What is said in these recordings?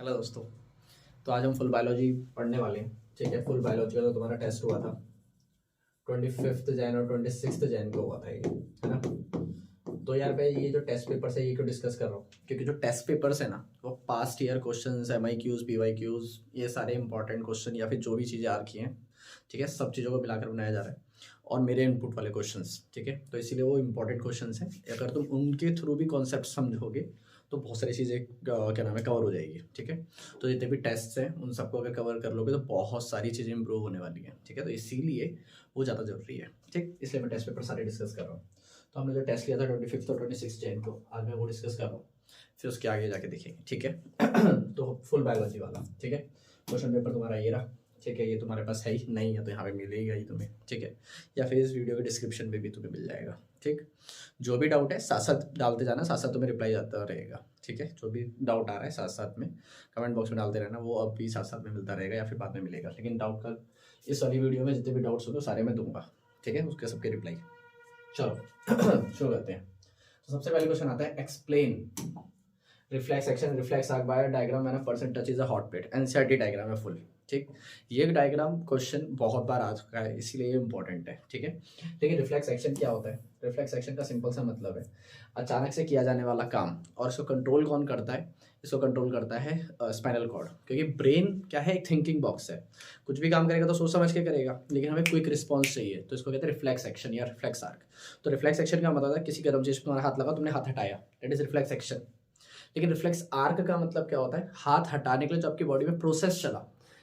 Hello दोस्तों। तो आज हम फुल बायोलॉजी पढ़ने वाले हैं। ठीक है, फुल बायोलॉजी का तो तुम्हारा टेस्ट हुआ था 25 जैन और 26 जैन को हुआ था ये, है ना। तो यार मैं ये जो टेस्ट पेपर्स है ये क्यों डिस्कस कर रहा हूँ, क्योंकि जो टेस्ट पेपर्स है ना वो past year questions, MIQs, PYQs, ये सारे इंपॉर्टेंट क्वेश्चन या फिर जो भी चीज़ें आ रखी हैं, ठीक है, सब चीज़ों को मिलाकर बनाया जा रहा है और मेरे इनपुट वाले क्वेश्चंस, ठीक है। तो इसीलिए वो इंपॉर्टेंट क्वेश्चंस हैं। अगर तुम उनके थ्रू भी कॉन्सेप्ट समझोगे तो बहुत सारी चीज़ें क्या नाम है कवर हो जाएगी, ठीक है। तो जितने भी टेस्ट हैं उन सबको अगर कवर कर लोगे तो बहुत सारी चीज़ें इंप्रूव होने वाली हैं, ठीक है। तो इसीलिए वो ज़्यादा जरूरी है, ठीक। इसलिए मैं टेस्ट पेपर सारे डिस्कस कर रहा हूँ। तो हमने जो टेस्ट लिया था 25 और 26 जैन को, आज मैं वो डिस्कस कर रहा हूँ, फिर उसके आगे जाके देखेंगे, ठीक है। तो फुल बायोलॉजी वाला, ठीक है। क्वेश्चन पेपर तुम्हारा ये रहा, ठीक है। ये तुम्हारे पास है ही नहीं है तो यहाँ पे मिलेगा ही तुम्हें, ठीक है। या फिर इस वीडियो के डिस्क्रिप्शन में भी तुम्हें मिल जाएगा, ठीक। जो भी डाउट है साथ साथ डालते जाना, साथ साथ तुम्हें रिप्लाई आता रहेगा, ठीक है। जो भी डाउट आ रहा है साथ साथ में कमेंट बॉक्स में डालते रहना, वो अब भी साथ साथ में मिलता रहेगा या फिर बाद में मिलेगा। लेकिन डाउट का इस वाली वीडियो में जितने भी डाउट्स होंगे सारे मैं दूंगा, ठीक है, उसके सबके रिप्लाई। चलो शुरू करते हैं। तो सबसे पहले क्वेश्चन आता है, explain reflex action reflex arc bye diagram when a person touches a hot plate. NCERT diagram है फुल, ठीक। ये डायग्राम क्वेश्चन बहुत बार आ चुका है इसीलिए ये इंपॉर्टेंट है, ठीक है। लेकिन रिफ्लेक्स एक्शन क्या होता है? रिफ्लेक्स एक्शन का सिंपल सा मतलब है अचानक से किया जाने वाला काम, और इसको कंट्रोल कौन करता है? इसको कंट्रोल करता है स्पाइनल कॉर्ड, क्योंकि ब्रेन क्या है, एक थिंकिंग बॉक्स है। कुछ भी काम करेगा तो सोच समझ के करेगा, लेकिन हमें क्विक रिस्पॉन्स चाहिए, तो इसको कहते हैं रिफ्लेक्स एक्शन या रिफ्लेक्स आर्क। तो रिफ्लेक्स एक्शन का मतलब है किसी गर्म चीज पर तुम्हारा हाथ लगा, तुमने हाथ हटाया, दैट इज रिफ्लेक्स एक्शन। लेकिन रिफ्लेक्स आर्क का मतलब क्या होता है? हाथ हटाने के लिए जो आपकी बॉडी में प्रोसेस चला,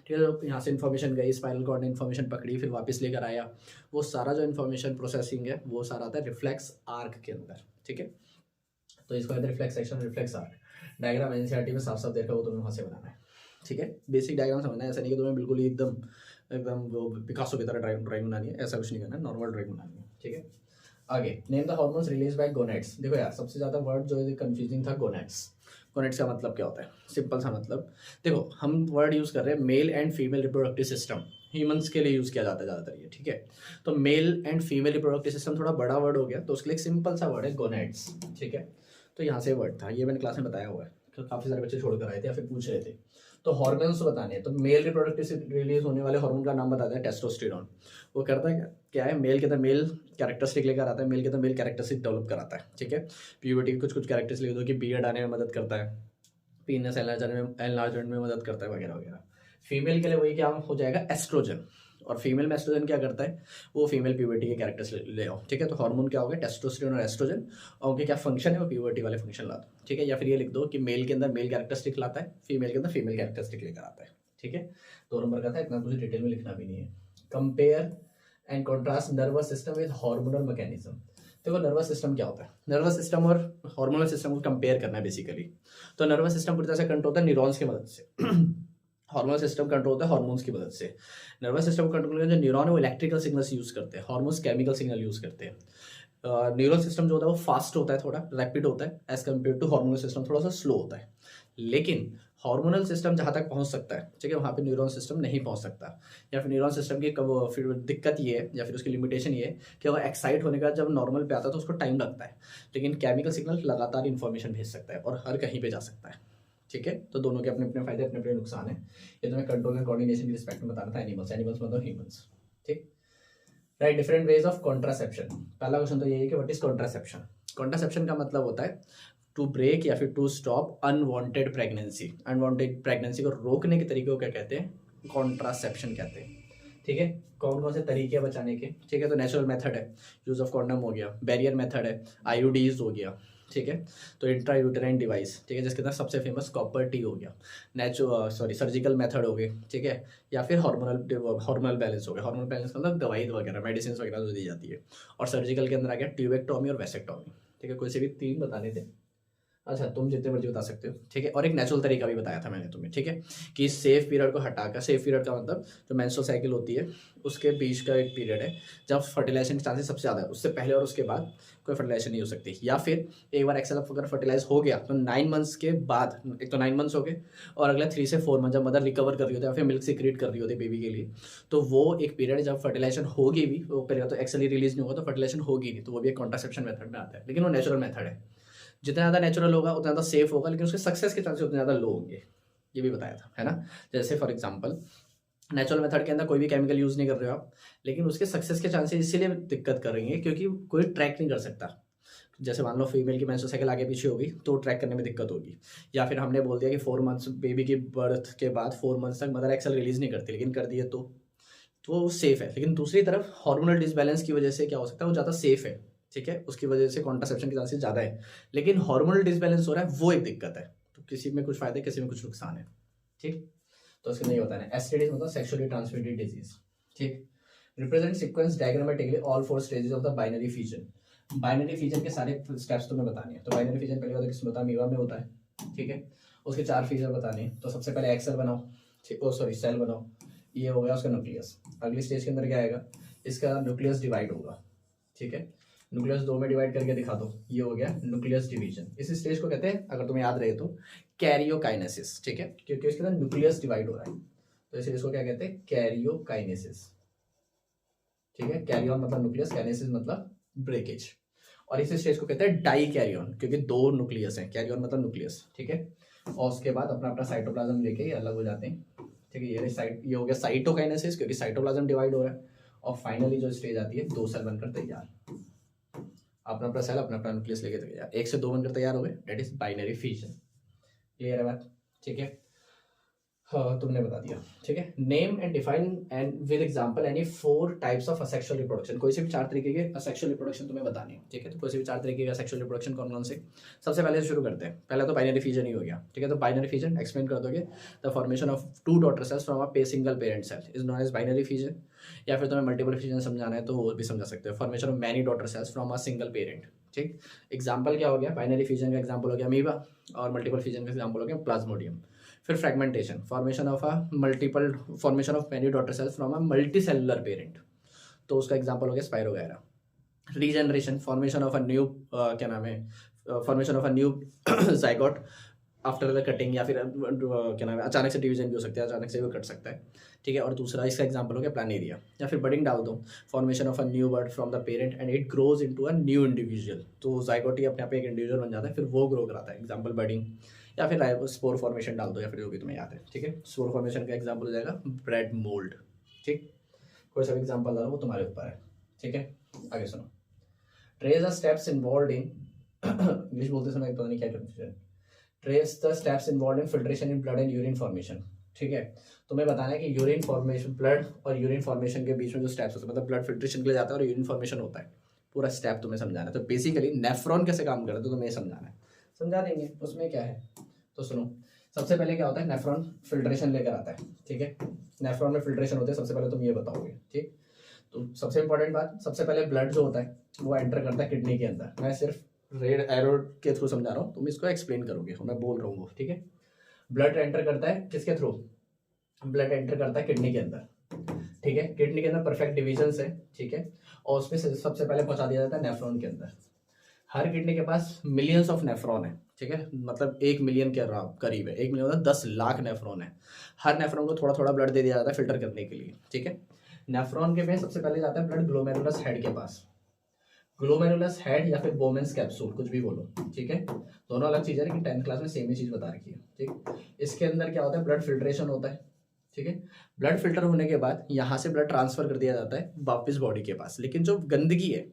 ठीक है, जो यहाँ से इन्फॉर्मेशन गई, स्पाइनल कॉर्ड ने इन्फॉर्मेशन पकड़ी, फिर वापस लेकर आया, वो सारा जो इन्फॉर्मेशन प्रोसेसिंग है वो सारा आता है रिफ्लेक्स आर्क के अंदर, ठीक है। तो इसको कहते हैं reflex action reflex arc. Diagram NCERT में साफ साफ देखा वो तुम्हें वहाँ से बनाना है, ठीक है। बेसिक डायग्राम समझना है, ऐसा नहीं कि तुम्हें बिल्कुल ही एकदम एकदम वो पिकासो की तरह ड्राइंग बनानी है, ऐसा कुछ नहीं करना है, नॉर्मल ड्राइंग बनानी है, ठीक है। आगे, name the hormones release by gonads. देखो यार सबसे ज्यादा वर्ड जो है कंफ्यूजिंग था गोनेट्स। गोनेट्स का मतलब क्या होता है? सिंपल सा मतलब, देखो हम वर्ड यूज कर रहे हैं male and female reproductive system, humans के लिए यूज किया जाता है ज्यादातर ये, ठीक है। तो male and female reproductive system थोड़ा बड़ा वर्ड हो गया, तो उसके लिए एक सिंपल सा वर्ड है गोनेट्स, ठीक है। तो यहाँ से वर्ड था, ये मैंने क्लास में बताया हुआ है, तो काफी सारे बच्चे छोड़ कर आए थे या फिर पूछ रहे थे। तो हॉर्मोन्स बताने हैं, तो मेल रिप्रोडक्टिव से रिलीज होने वाले हार्मोन का नाम बताते हैं टेस्टोस्टेरोन। वो करता है क्या है, मेल के अंदर मेल कैरेक्टरिस्टिक लेकर आता है, मेल के अंदर मेल कैरेक्टरिस्टिक डेवलप कराता है, ठीक है। प्यूबर्टी के कुछ कुछ कैरेक्टरिस्टिक लिख दो कि बियर्ड आने में मदद करता है, पीनस एनलार्जमेंट में मदद करता है, वगैरह वगैरह। फीमेल के लिए वही क्या हो जाएगा, एस्ट्रोजन। और फीमेल में एस्ट्रोजन क्या करता है, वो फीमेल प्यूबर्टी के कैरेक्टर्स ले आओ, ठीक है। तो हार्मोन क्या हो गया, टेस्टोस्टेरोन और एस्ट्रोजन, और उनके क्या फंक्शन है, वो प्यूबर्टी वाले फंक्शन लाता है, ठीक है। या फिर ये लिख दो कि मेल के अंदर मेल कैरेक्टरिस्टिक लाता है, फीमेल के अंदर फीमेल कैरेक्टरिस्टिक लेकर आता है, ठीक है। 2 नंबर का था, इतना कुछ डिटेल में लिखना भी नहीं है। Compare and contrast nervous system with hormonal mechanism. देखो नर्वस सिस्टम क्या होता है, नर्वस सिस्टम और हार्मोनल सिस्टम को कंपेयर करना है बेसिकली। तो नर्वस सिस्टम पूरी तरह से कंट्रोल होता है न्यूरॉन्स की मदद से हार्मोनल सिस्टम कंट्रोल होता है हार्मोन्स की मदद से। नर्वस सिस्टम को कंट्रोल करने जो न्यूरॉन है वो इलेक्ट्रिकल सिग्नल्स यूज करते हैं, हार्मोन्स केमिकल सिग्नल यूज करते हैं। न्यूरल सिस्टम जो होता है वो फास्ट होता है, थोड़ा रैपिड होता है as compared to hormonal system, थोड़ा सा स्लो होता है। लेकिन हार्मोनल सिस्टम जहाँ तक पहुँच सकता है, ठीक है, वहाँ पे न्यूरॉन सिस्टम नहीं पहुँच सकता। या फिर न्यूरॉन सिस्टम की कब फिर दिक्कत ये है या फिर उसकी लिमिटेशन ये है कि अगर एक्साइट होने का जब नॉर्मल पे आता है तो उसको टाइम लगता है, लेकिन केमिकल सिग्नल लगातार इन्फॉर्मेशन भेज सकता है और हर कहीं पे जा सकता है, ठीक है। तो दोनों के अपने अपने फायदे अपने अपने नुकसान है। ये तो मैं कंट्रोल एंड कोऑर्डिनेशन की रिस्पेक्ट में बताना था, एनिमल्स मतलब ह्यूमंस, ठीक। Right, different ways of contraception. पहला क्वेश्चन तो ये है कि व्हाट इज कॉन्ट्रासेप्शन। कॉन्ट्रासेप्शन का मतलब होता है टू ब्रेक या फिर to stop unwanted pregnancy. Unwanted pregnancy को रोकने के तरीके को क्या कहते हैं, कॉन्ट्रासेप्शन कहते हैं, ठीक है। कौन कौन से तरीके हैं बचाने के, ठीक है। तो नेचुरल मेथड है, यूज ऑफ कॉन्डम हो गया, बैरियर मेथड है, IUDs हो गया, ठीक है। तो इंट्रा यूटेराइन डिवाइस, ठीक है, जिसके अंदर सबसे फेमस कॉपर टी हो गया, सर्जिकल मेथड हो गए, ठीक है। या फिर हार्मोनल बैलेंस हो गया, हार्मोनल बैलेंस मतलब दवाई वगैरह मेडिसिन वगैरह जो दी जाती है। और सर्जिकल के अंदर आ गया ट्यूबेक्टोमी और वैसेक्टोमी, ठीक है। कोई से भी 3 बताने थे, अच्छा तुम जितने मर्जी बता सकते हो, ठीक है। और एक नेचुरल तरीका भी बताया था मैंने तुम्हें, ठीक है, कि सेफ पीरियड को हटाकर, सेफ पीरियड का मतलब जो मेंस्ट्रुअल साइकिल होती है उसके बीच का एक पीरियड है जब फर्टिलाइजेशन के चांसेस सबसे ज़्यादा है, उससे पहले और उसके बाद कोई फर्टिलाइजेशन नहीं हो सकती। या फिर एक बार एक्सेल अगर फर्टिलाइज हो गया तो 9 मंथ्स के बाद, एक तो 9 मंथ्स हो गए और अगला 3 से 4 मंथ जब मदर रिकवर कर रही होती है या फिर मिल्क सीक्रेट कर रही होती है बेबी के लिए, तो वो एक पीरियड जब फर्टिलाइजेशन होगी भी, वो पहले तो एक्सेल ही रिलीज नहीं होगा तो फर्टिलाइजेशन होगी नहीं, तो वो भी एक कॉन्ट्रासेप्शन मेथड में आता है, लेकिन वो नेचुरल मेथड है। जितना ज़्यादा नेचुरल होगा उतना ज़्यादा सेफ होगा, लेकिन उसके सक्सेस के चांसेस उतने ज़्यादा लो होंगे, ये भी बताया था, है ना। जैसे फॉर एग्जांपल नेचुरल मेथड के अंदर कोई भी केमिकल यूज़ नहीं कर रहे हो आप, लेकिन उसके सक्सेस के चांसेस इसीलिए दिक्कत करेंगे क्योंकि कोई ट्रैक नहीं कर सकता। जैसे मान लो फीमेल की मेंस्ट्रुअल साइकिल आगे पीछे होगी तो ट्रैक करने में दिक्कत होगी, या फिर हमने बोल दिया कि 4 मंथ्स बेबी की बर्थ के बाद 4 मंथ्स तक मदर एक्सेल रिलीज नहीं करती, लेकिन कर दिए तो वो सेफ है। लेकिन दूसरी तरफ हार्मोनल डिसबैलेंस की वजह से क्या हो सकता है, वो ज़्यादा सेफ है, ठीक है, उसकी वजह से कॉन्ट्रासेप्शन के चांसेस ज़्यादा है। लेकिन हार्मोनल डिसबैलेंस हो रहा है, वो एक दिक्कत है। तो किसी में कुछ फायदे, किसी में कुछ नुकसान है, ठीक। तो इसके नहीं होता है। एसटीडी मतलब सेक्सुअली ट्रांसमिटेड डिजीज, ठीक। Represent sequence diagrammatically all 4 stages of the binary fission. Binary fission के सारे स्टेप्स तुम्हें बताने हैं। तो बाइनरी फिजन पहले होता है किसमें होता है, अमीबा में होता है, ठीक है। उसके 4 फीचर बताने हैं। तो सबसे पहले एक्सेल बनाओ, ठीक, ओ सॉरी सेल बनाओ, ये हो गया उसका न्यूक्लियस। अगली स्टेज के अंदर क्या आएगा, इसका न्यूक्लियस डिवाइड होगा, ठीक है। न्यूक्लियस 2 में डिवाइड करके दिखा दो, ये हो गया न्यूक्लियस डिवीजन। इस स्टेज को कहते हैं, अगर तुम्हें याद रहे तो, कैरियोकाइनेसिस, ठीक है, क्योंकि इसके अंदर न्यूक्लियस डिवाइड हो रहा है, तो इसलिए इसको क्या कहते हैं, कैरियोकाइनेसिस, ठीक है। कैरियन मतलब न्यूक्लियस, काइनेसिस मतलब ब्रेकेज। और इस स्टेज को कहते हैं डाई कैरियन, क्योंकि 2 न्यूक्लियस हैं, कैरियन मतलब न्यूक्लियस, ठीक है। और उसके बाद अपना अपना साइटोप्लाज्म लेके ये अलग हो जाते हैं, ठीक है। ये हो गया साइटोकाइनेसिस, क्योंकि साइटोप्लाज्म डिवाइड हो रहा है। और फाइनली जो स्टेज आती है, 2 सेल बनकर तैयार, अपना अपना सेल अपना अपना न्यूक्लियस लेके तैयार, 1 से 2 बनकर तैयार हो गए, that is binary fission. Clear है बात, ठीक है। हाँ, तुमने बता दिया, ठीक है। Name and define and with example any 4 types of asexual reproduction. कोई से भी 4 तरीके के असेक्सुअल रिप्रोडक्शन तुम्हें बताने हैं, ठीक है। तो कोई से भी 4 तरीके के असेक्सुअल रिप्रोडक्शन कौन कौन से। सबसे पहले शुरू करते हैं, पहला तो बाइनरी फिजन ही हो गया, ठीक है। तो बाइनरी फिजन एक्सप्लेन कर दोगे, the formation of 2 daughter cells from a single parent cell is known as binary fission. या फिर तुम्हें मल्टीपल फिजन समझाना है तो वो भी समझा सकते हो, formation of many daughter cells from a single parent, ठीक। एग्जाम्पल क्या हो गया, बाइनरी फिजन का एग्जाम्पल हो गया अमीबा, और मल्टीपल फिजन का एग्जाम्पल हो गया प्लाज्मोडियम। फिर fragmentation, formation of many daughter cells from a multi cellular parent, तो उसका एग्जांपल हो गया spirogyra. Regeneration, formation of a new क्या नाम है, formation of a new zygote after the cutting, या फिर क्या नाम है, अचानक से डिवीजन भी हो सकता है, अचानक से भी कट सकता है, ठीक है। और दूसरा इसका एग्जांपल हो गया प्लानेरिया। या फिर बडिंग डाल दो, formation of a new bird from the parent and it grows into a new individual, तो जाइगोट ही अपने आप एक इंडिविजुअल बन जाता है, फिर वो ग्रो कराता है, एग्जाम्पल बडिंग। या फिर स्पोर फॉर्मेशन डाल दो, या फिर जो भी तुम्हें याद है, ठीक है। स्पोर फॉर्मेशन का एग्जाम्पल हो जाएगा ब्रेड मोल्ड, ठीक। कोई सा भी एग्जाम्पल डालो, वो तुम्हारे ऊपर है, ठीक है। आगे सुनो, trace the steps involved in English बोलते समय पता नहीं क्या confusion, trace the steps involved in filtration in blood and urine formation, ठीक है। तुम्हें बताना है कि यूरिन फॉर्मेशन, ब्लड और यूरिन फॉर्मेशन के बीच में जो स्टेप्स होते हैं, मतलब ब्लड फिल्ट्रेशन के लिए जाता है और यूरिन फॉर्मेशन होता है, पूरा स्टेप तुम्हें समझाना है। तो बेसिकली नेफ्रॉन कैसे काम करता है तो तुम्हें समझाना है, समझा देंगे, उसमें क्या है। तो सुनो, सबसे पहले क्या होता है, नेफ्रॉन फिल्ट्रेशन लेकर आता है, ठीक है। नेफ्रॉन में फिल्ट्रेशन होते हैं, सबसे पहले तुम ये बताओगे, ठीक। तो सबसे इंपॉर्टेंट बात, सबसे पहले ब्लड जो होता है वो एंटर करता है किडनी के अंदर। मैं सिर्फ रेड एरो के थ्रू समझा रहा हूँ, तुम इसको एक्सप्लेन करोगे, मैं बोल रहा हूँ, ठीक है। ब्लड एंटर करता है किसके थ्रू, ब्लड एंटर करता है किडनी के अंदर, ठीक है। किडनी के अंदर परफेक्ट डिविजन है, ठीक है। और उसमें सबसे पहले पहुंचा दिया जाता है नेफ्रॉन के अंदर। हर किडनी के पास मिलियंस ऑफ नेफ्रॉन है, ठीक है, मतलब 1 मिलियन के करीब है, 1 मिलियन मतलब 10 लाख नेफ्रॉन है। हर नेफ्रॉन को थोड़ा थोड़ा ब्लड दे दिया जाता है फिल्टर करने के लिए, ठीक है। नेफ्रॉन के में सबसे पहले जाता है ब्लड ग्लोमेरुलस हेड के पास, ग्लोमेरुलस हेड या फिर बोमेंस कैप्सूल, कुछ भी बोलो, ठीक है। दोनों अलग चीज़ है, लेकिन 10th क्लास में सेम ही चीज़ बता रखी है, ठीक। इसके अंदर क्या होता है, ब्लड फिल्ट्रेशन होता है, ठीक है। ब्लड फिल्टर होने के बाद यहाँ से ब्लड ट्रांसफर कर दिया जाता है वापस बॉडी के पास। लेकिन जो गंदगी है,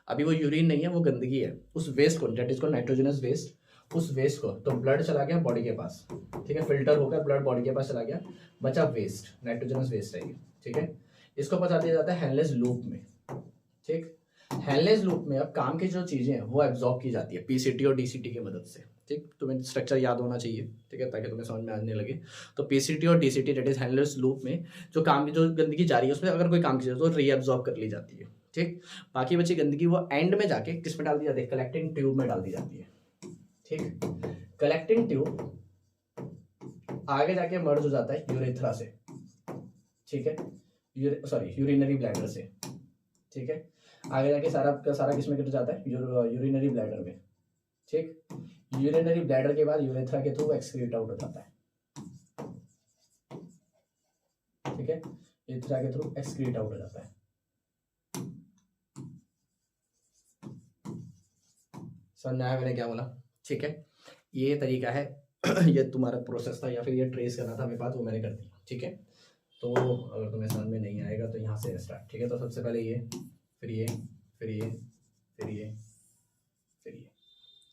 अभी वो यूरिन नहीं है, वो गंदगी है, उस वेस्ट को, that is called nitrogenous waste, उस वेस्ट को, तो ब्लड चला गया बॉडी के पास, ठीक है, फिल्टर होकर ब्लड बॉडी के पास चला गया, बचा वेस्ट, नाइट्रोजनस वेस्ट है ये, ठीक है। इसको पहुंचा दिया जाता है हेनलेस लूप में, ठीक। हेनलेस लूप में अब काम की जो चीजें हैं वो एब्जॉर्ब की जाती है पीसीटी और डीसीटी की मदद से, ठीक। तुम्हें स्ट्रक्चर याद होना चाहिए, ठीक है, ताकि तुम्हें समझ में आने लगे। तो पीसीटी और DCT, that is Henle's loop में जो काम की जो गंदगी जा रही है उसमें अगर कोई काम की जरूरत तो रीअब्जॉर्ब कर ली जाती है, ठीक। बाकी बची गंदगी वो एंड में जाके किस में डाल दी जाती है, कलेक्टिंग ट्यूब में डाल दी जाती है, ठीक। कलेक्टिंग ट्यूब आगे जाके मर्ज हो जाता है यूरेथ्रा से, ठीक है, यूरिनरी ब्लैडर से, ठीक है। आगे जाके सारा का सारा किसमें गिर जाता है, यूरिनरी ब्लैडर में, ठीक। यूरिनरी ब्लैडर के बाद यूरेथ्रा के थ्रू एक्सक्रीट आउट हो जाता है, ठीक है, यूरेथ्रा के थ्रू एक्सक्रीट आउट हो जाता है। समझ में आया मैंने क्या बोला, ठीक है। ये तरीका है ये तुम्हारा प्रोसेस था या फिर ये ट्रेस करना था हमें बात, वो मैंने कर दी, ठीक है। तो अगर तुम्हें समझ में नहीं आएगा तो यहाँ से स्टार्ट, ठीक है। तो सबसे पहले ये, फिर ये, फिर ये, फिर ये, फिर ये।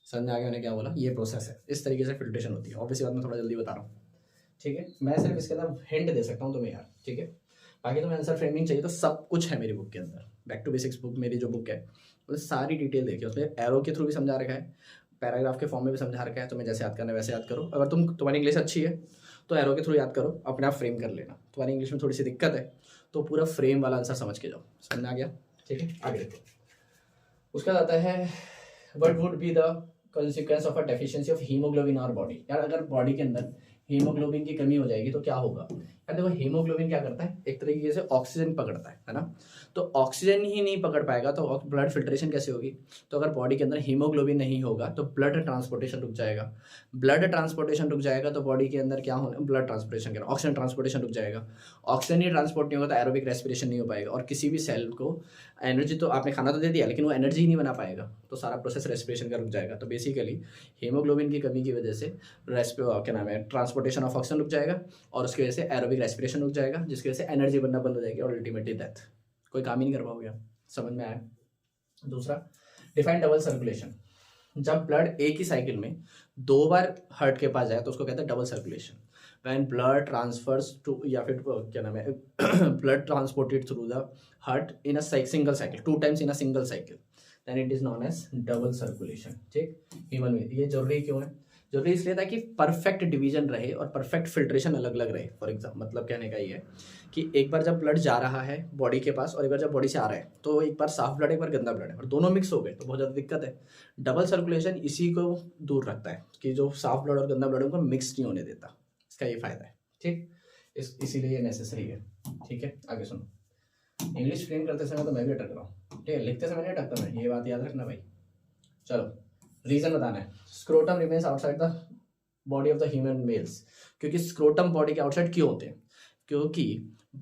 समझ में आ गया मैंने क्या बोला? ये प्रोसेस है, इस तरीके से फिल्ट्रेशन होती है। ऑब्वियसली बात मैं थोड़ा जल्दी बता रहा हूँ, ठीक है। मैं सिर्फ इसके अंदर हिंट दे सकता हूँ तुम्हें यार, ठीक है। बाकी तुम्हें आंसर फ्रेमिंग चाहिए तो सब कुछ है मेरी बुक के अंदर। बैक टू बेसिक्स बुक मेरी जो बुक है उसमें सारी डिटेल देखिए, उसमें एरो के थ्रू भी समझा रखा है, पैराग्राफ के फॉर्म में भी समझा रखा है। तुम्हें जैसे याद करना है वैसे याद करो। अगर तुम्हारी इंग्लिश अच्छी है तो एरो के थ्रू याद करो, अपने आप फ्रेम कर लेना। तुम्हारी इंग्लिश में थोड़ी सी दिक्कत है तो पूरा फ्रेम वाला आंसर समझ के जाओ। समझ में आ गया, ठीक है। आगे देखो, उसका आता है what would be the consequence of a deficiency of haemoglobin our body. यार अगर बॉडी के अंदर हीमोग्लोबिन की कमी हो जाएगी तो क्या होगा? यार देखो, हीमोग्लोबिन क्या करता है, एक तरीके से ऑक्सीजन पकड़ता है ना। तो ऑक्सीजन ही नहीं पकड़ पाएगा तो ब्लड फिल्ट्रेशन कैसे होगी? तो अगर बॉडी के अंदर हीमोग्लोबिन नहीं होगा तो ब्लड ट्रांसपोर्टेशन रुक जाएगा। ब्लड ट्रांसपोर्टेशन रुक जाएगा तो बॉडी के अंदर क्या होना, ब्लड ट्रांसपोर्टेशन क्या, ऑक्सीजन ट्रांसपोर्टेशन रुक जाएगा। ऑक्सीजन ही ट्रांसपोर्ट नहीं होगा तो एरोबिक रेस्पिरेशन नहीं हो पाएगा, और किसी भी सेल को एनर्जी, तो आपने खाना तो दे दिया लेकिन वो एनर्जी ही नहीं बना पाएगा, तो सारा प्रोसेस रेस्पिरेशन का रुक जाएगा। तो बेसिकली हीमोग्लोबिन की कमी की वजह से क्या नाम है, ट्रांसपोर्टेशन ऑफ ऑक्सीजन रुक जाएगा, और उसकी वजह से एरोबिक रेस्पिरेशन रुक जाएगा, जिसकी वजह से एनर्जी बनना बंद हो जाएगी और अल्टीमेटली डेथ। कोई काम ही नहीं कर पाओगे। समझ में आया? दूसरा, डिफाइन डबल सर्कुलेशन। जब ब्लड एक ही साइकिल में 2 बार हार्ट के पास जाए तो उसको कहते हैं double circulation. When blood transfers to, या फिर क्या नाम है, blood transported through the heart in a single cycle, 2 times in a single cycle, then it is known as double circulation, ठीक। ह्यूमन में ये जरूरी क्यों है? जरूरी इसलिए था कि परफेक्ट डिवीजन रहे और परफेक्ट फिल्ट्रेशन अलग अलग रहे। फॉर एग्जाम्पल, मतलब कहने का ये है कि एक बार जब ब्लड जा रहा है बॉडी के पास और एक बार जब बॉडी से आ रहा है, तो एक बार साफ ब्लड एक बार गंदा ब्लड है और दोनों मिक्स हो गए तो बहुत ज़्यादा दिक्कत है। डबल सर्कुलेशन इसी को दूर रखता है कि जो साफ ब्लड और गंदा ब्लड उनको मिक्स नहीं होने देता। इसका ये फायदा है, ठीक। इसीलिए ये नेसेसरी है, ठीक है। आगे सुनो, इंग्लिश फ्रेम करते समय तो मैं भी अटक रहा हूँ, ठीक है, लिखते समय नहीं अटकता मैं, ये बात याद रखना भाई। चलो, रीजन बताना है। Scrotum remains outside the body of the human mails. क्योंकि स्क्रोटम बॉडी के आउटसाइड क्यों होते हैं? क्योंकि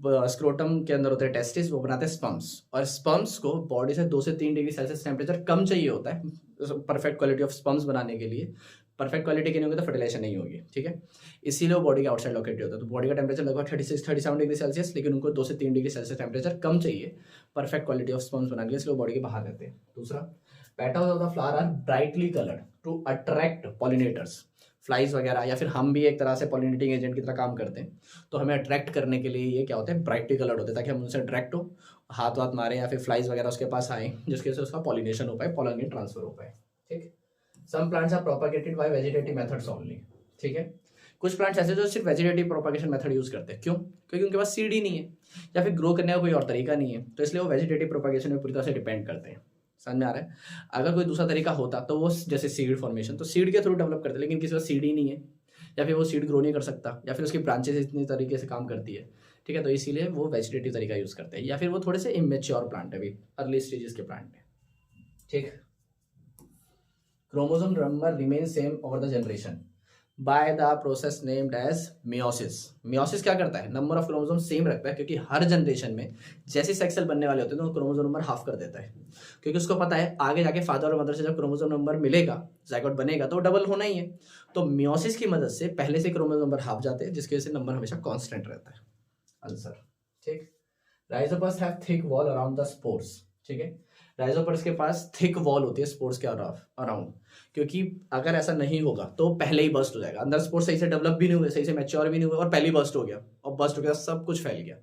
स्क्रोटम के अंदर होते हैं टेस्टिस, वो बनाते हैं स्पर्म्स, और स्पर्म्स को बॉडी से 2 से 3 डिग्री सेल्सियस टेम्परेचर कम चाहिए होता है परफेक्ट क्वालिटी ऑफ स्पर्म्स बनाने के लिए। परफेक्ट क्वालिटी की नहीं होगी तो फर्टिलाइजेशन नहीं होगी, ठीक है। इसीलिए वो बॉडी के आउटसाइड लोकेटेड होता है। तो बॉडी का टेम्परेचर लगभग 36-37 डिग्री सेल्सियस, लेकिन उनको 2 से 3 डिग्री सेल्सियस टेम्परेचर कम चाहिए परफेक्ट क्वालिटी ऑफ स्पर्म्स बनाने के लिए, इसलिए वो बॉडी के बाहर रहते हैं। दूसरा, petals of the flower are brightly coloured to attract pollinators. Flies वगैरह या फिर हम भी एक तरह से पॉलिनेटिंग एजेंट की तरह काम करते हैं, तो हमें अट्रैक्ट करने के लिए ये क्या होता है, ब्राइटली कलर्ड होते हैं, ताकि हम उनसे अट्रैक्ट हो, हाथ वाथ मारे या फिर फ्लाइज वगैरह उसके पास आए, जिसकी वजह से उसका पॉलिनेशन हो पाए, पॉलन ट्रांसफर हो पाए, ठीक। Some plants are propagated by vegetative methods only, ठीक है। कुछ प्लांट्स ऐसे जो सिर्फ वेजिटेटिव प्रोपागेशन मेथड यूज करते हैं। क्यों? क्योंकि उनके पास सीड ही नहीं है या फिर ग्रो करने का कोई और तरीका नहीं है, तो इसलिए वो वेजिटेटिव प्रोपागेशन में पूरी तरह से डिपेंड करते हैं। समझ में आ रहा है? अगर कोई दूसरा तरीका होता तो वो जैसे सीड फॉर्मेशन, तो सीड के थ्रू डेवलप करते, लेकिन किसी का सीड ही नहीं है, या फिर वो सीड ग्रो नहीं कर सकता, या फिर उसकी ब्रांचेस इतनी तरीके से काम करती है, ठीक है। तो इसीलिए वो वेजिटेटिव तरीका यूज करते हैं, या फिर वो थोड़े से इमेच्योर प्लांट है, अभी अर्ली स्टेजेस के प्लांट है, ठीक। Chromosome number remain same over the generation by the process named as meiosis. Meiosis क्या करता है? नंबर ऑफ क्रोमोसोम सेम रखता है, क्योंकि हर जनरेशन में जैसे सेक्स सेल बनने वाले होते हैं तो क्रोमोसोम नंबर हाफ कर देता है, क्योंकि उसको पता है आगे जाके फादर और मदर से जब क्रोमोसोम नंबर मिलेगा, जाइगोट बनेगा, तो डबल होना ही है। तो मियोसिस की मदद से पहले से क्रोमोसोम नंबर हाफ जाते हैं, जिसकी वजह से नंबर हमेशा कांस्टेंट रहता है। आंसर, ठीक। Rhizopus have thick wall around the spores, ठीक है। राइजोपर्स के पास थिक वॉल होती है स्पोर्स के अराउंड, क्योंकि अगर ऐसा नहीं होगा तो पहले ही बस्ट हो जाएगा। अंदर स्पोर्स सही से डेवलप भी नहीं हुए, सही से मैच्योर भी नहीं हुए, और पहले ही बस्ट हो गया, और बस्ट हो गया सब कुछ फैल गया।